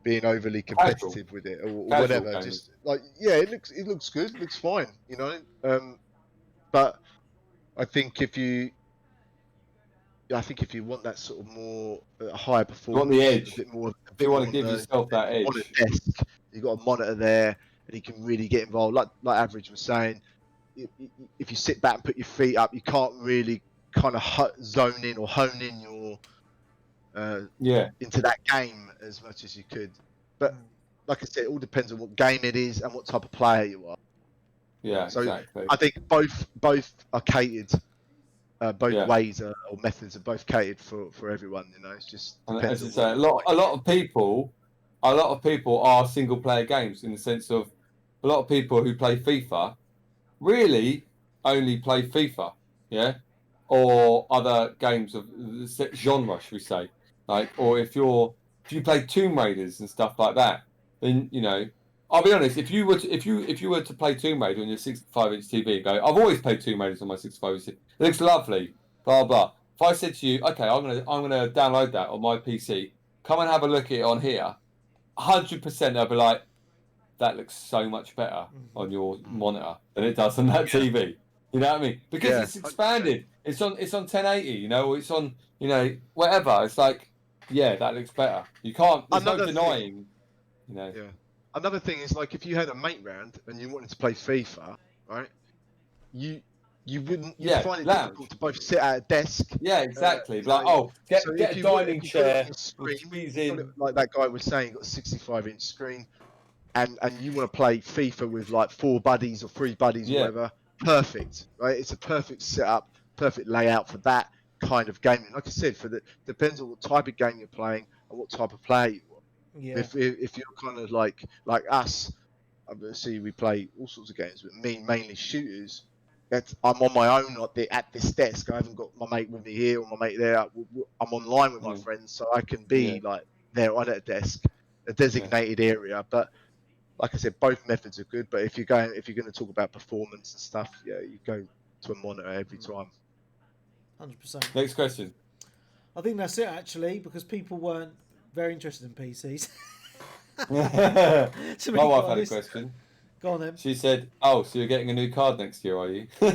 being overly competitive with it or whatever. Gaming. Just like it looks good, it looks fine, you know. But I think if you want that sort of more higher performance, you want the edge. A bit more. You want to give yourself that edge. On a desk, you've got a monitor there, and you can really get involved. Like Average was saying, if you sit back and put your feet up, you can't really kind of zone in or hone in your into that game as much as you could. But like I said, it all depends on what game it is and what type of player you are. Yeah, so exactly. I think both are catered. Both ways or methods are both catered for everyone. You know, it's just depends. As I say, a lot of people are single player games, in the sense of a lot of people who play FIFA really only play FIFA, or other games of the set genre, should we say? Like, or if you play Tomb Raiders and stuff like that, then I'll be honest. If you were to play Tomb Raider on your 65-inch TV, and go, I've always played Tomb Raiders on my 65-inch TV. It looks lovely, blah blah. If I said to you, okay, I'm gonna download that on my PC, come and have a look at it on here, 100% they'll be like, that looks so much better on your monitor than it does on that TV. You know what I mean? Because it's expanded. It's on 1080. Or it's on whatever. It's like, that looks better. You can't. There's no denying. Yeah. another thing is like if you had a mate round and you wanted to play FIFA, right? You wouldn't find it difficult to both sit at a desk. Yeah, exactly. Get a dining chair. Like that guy was saying, got a 65-inch screen, and you want to play FIFA with like 4 buddies or 3 buddies, or whatever. Perfect, right? It's a perfect setup, perfect layout for that kind of gaming. Like I said, depends on what type of game you're playing and what type of player you want. Yeah. If you're kind of like us, obviously we play all sorts of games, but mainly shooters. I'm on my own at this desk. I haven't got my mate with me here or my mate there. I'm online with my friends, so I can be like there on a desk, a designated area. But like I said, both methods are good. But if you're going to talk about performance and stuff, you go to a monitor every time. 100%. Next question. I think that's it actually, because people weren't very interested in PCs. My wife had a question. Go on then. She said, "Oh, so you're getting a new card next year, are you?" And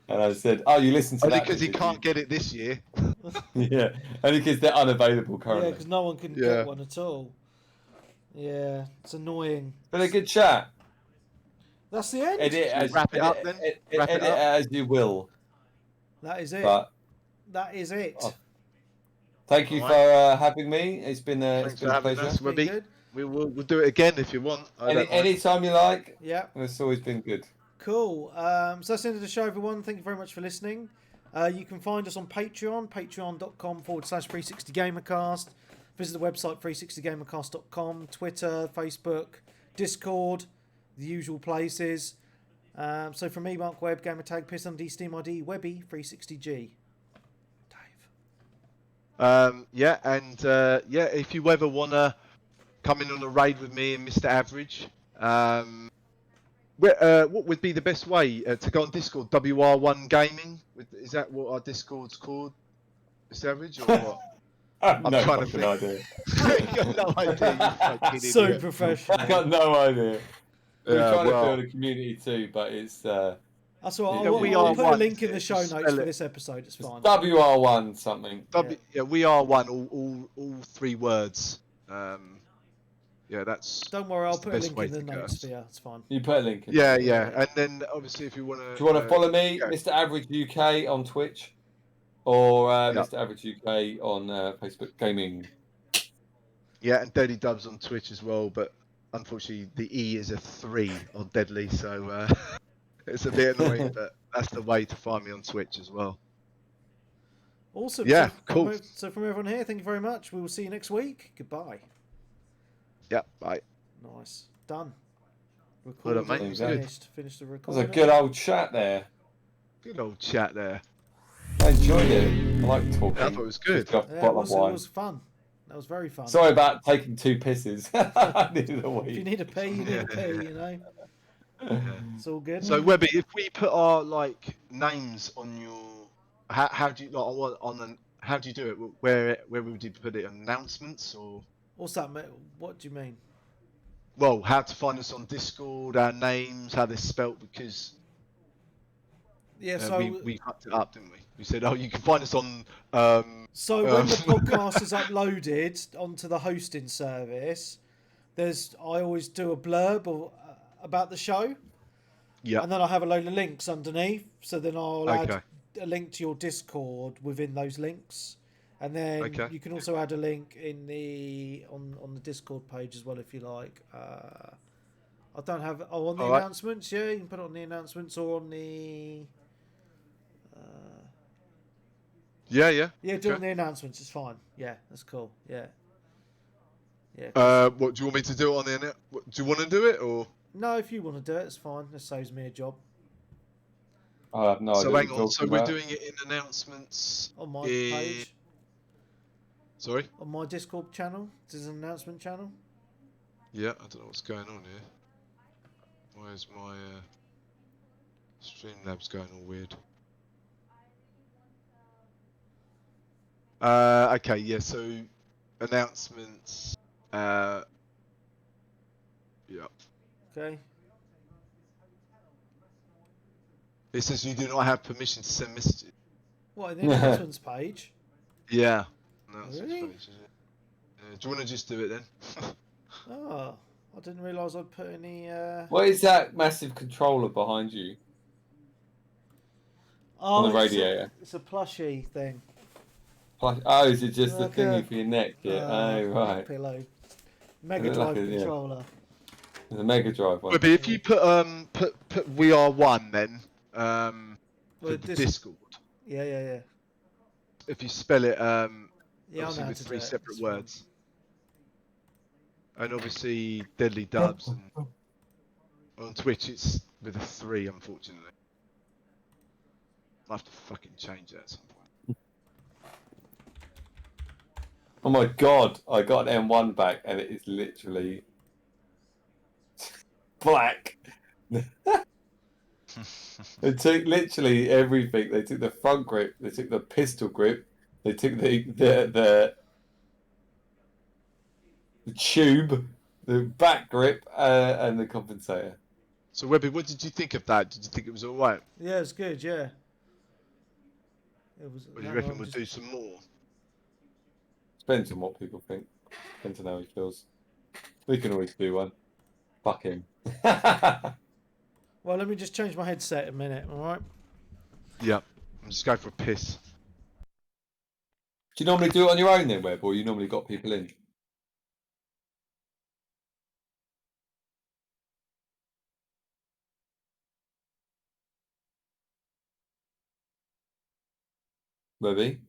I said, "Oh, you listen to only that because he can't get it this year." Yeah, only because they're unavailable currently. Yeah, because no one can get one at all. Yeah, it's annoying. But a good chat. That's the end. Wrap it up then. Edit it as you will. That is it. But that is it. Thank you for having me. It's been a pleasure. Us, we'll do it again if you want. Anytime you like. Yeah. It's always been good. Cool. So that's the end of the show, everyone. Thank you very much for listening. You can find us on Patreon, patreon.com/360gamercast. Visit the website 360gamercast.com, Twitter, Facebook, Discord, the usual places. So from me, Mark Webb, Gamertag, PissMD, Steam ID, Webby, 360G. If you ever wanna come in on a raid with me and Mr. Average, what would be the best way to go on Discord? WR1 Gaming? Is that what our Discord's called, Mr. Average, or what? I'm trying to think. Idea. You've got no idea. So professional. I got no idea. We're trying to build a community too, but it's. That's all right. I'll put a link in the show notes for this episode. It's fine. WR1 something. We are one. All 3 words. That's. Don't worry, I'll put a link in the notes for you. It's fine. You put a link in. Yeah. And then obviously, if you want to. Do you want to follow me, Mr. Average UK on Twitch, or Mr. Average UK on Facebook Gaming? Yeah, and Dirty Dubs on Twitch as well, but unfortunately the E is a 3 on Deadly, so it's a bit annoying, but that's the way to find me on Twitch as well. Awesome. Yeah, so cool. So from everyone here, thank you very much. We will see you next week. Goodbye. Yeah, bye. Nice. Done. Recording finished. Finished the recording. That was a good old chat there. Good old chat there. I enjoyed it. I like talking. I thought it was good. It was fun. That was very fun. Sorry about taking 2 pisses. I needed a wee. If you need a pee, you need a pee, you know. It's all good. So Webby, if we put our names on your, how do you how do you do it? Where would you put it? Announcements or? What's that? What do you mean? Well, how to find us on Discord, our names, how they're spelt, because we fucked it up, didn't we? We said, you can find us on. So when the podcast is uploaded onto the hosting service, I always do a blurb about the show. Yeah. And then I have a load of links underneath, so then I'll add a link to your Discord within those links. And then you can also add a link in on the Discord page as well if you like. I don't have on the announcements. Yeah, you can put it on the announcements or on the. Yeah, do it on the announcements. It's fine. Yeah, that's cool. Yeah. What do you want me to do on the do you want to do it or? No, if you want to do it, it's fine. That saves me a job. I have no idea. So hang on. So we're doing it in announcements on my page. Sorry? On my Discord channel. This is an announcement channel. Yeah, I don't know what's going on here. Why is my Streamlabs going all weird? Okay, yeah, so announcements. Yeah. Okay. It says you do not have permission to send messages. What, in the announcements page? Yeah. Really? Page, do you want to just do it then? Oh, I didn't realise I'd put any. What is that massive controller behind you? Oh, on the radiator. It's a plushie thing. Oh, is it just like the thingy for your neck? Yeah. Oh, right. Pillow. Mega Drive controller. There's a Mega Drive one. But if you put We Are One then for the Discord. Yeah. If you spell it obviously with 3 separate words. And obviously Deadly Dubs, and on Twitch it's with a 3, unfortunately. I'll have to fucking change that at some point. Oh my god, I got an M1 back and it is literally black. They took literally everything. They took the front grip, they took the pistol grip, they took the tube, the back grip, and the compensator. So Webby, what did you think of that? Did you think it was alright? Yeah, it's good. Yeah. It was. Or do you reckon we'll do some more? Depends on what people think. Depends on how he feels. We can always do one. Fuck him. Well, let me just change my headset a minute, alright? Yeah. I'm just going for a piss. Do you normally do it on your own then, Webb, or you normally got people in? Webby?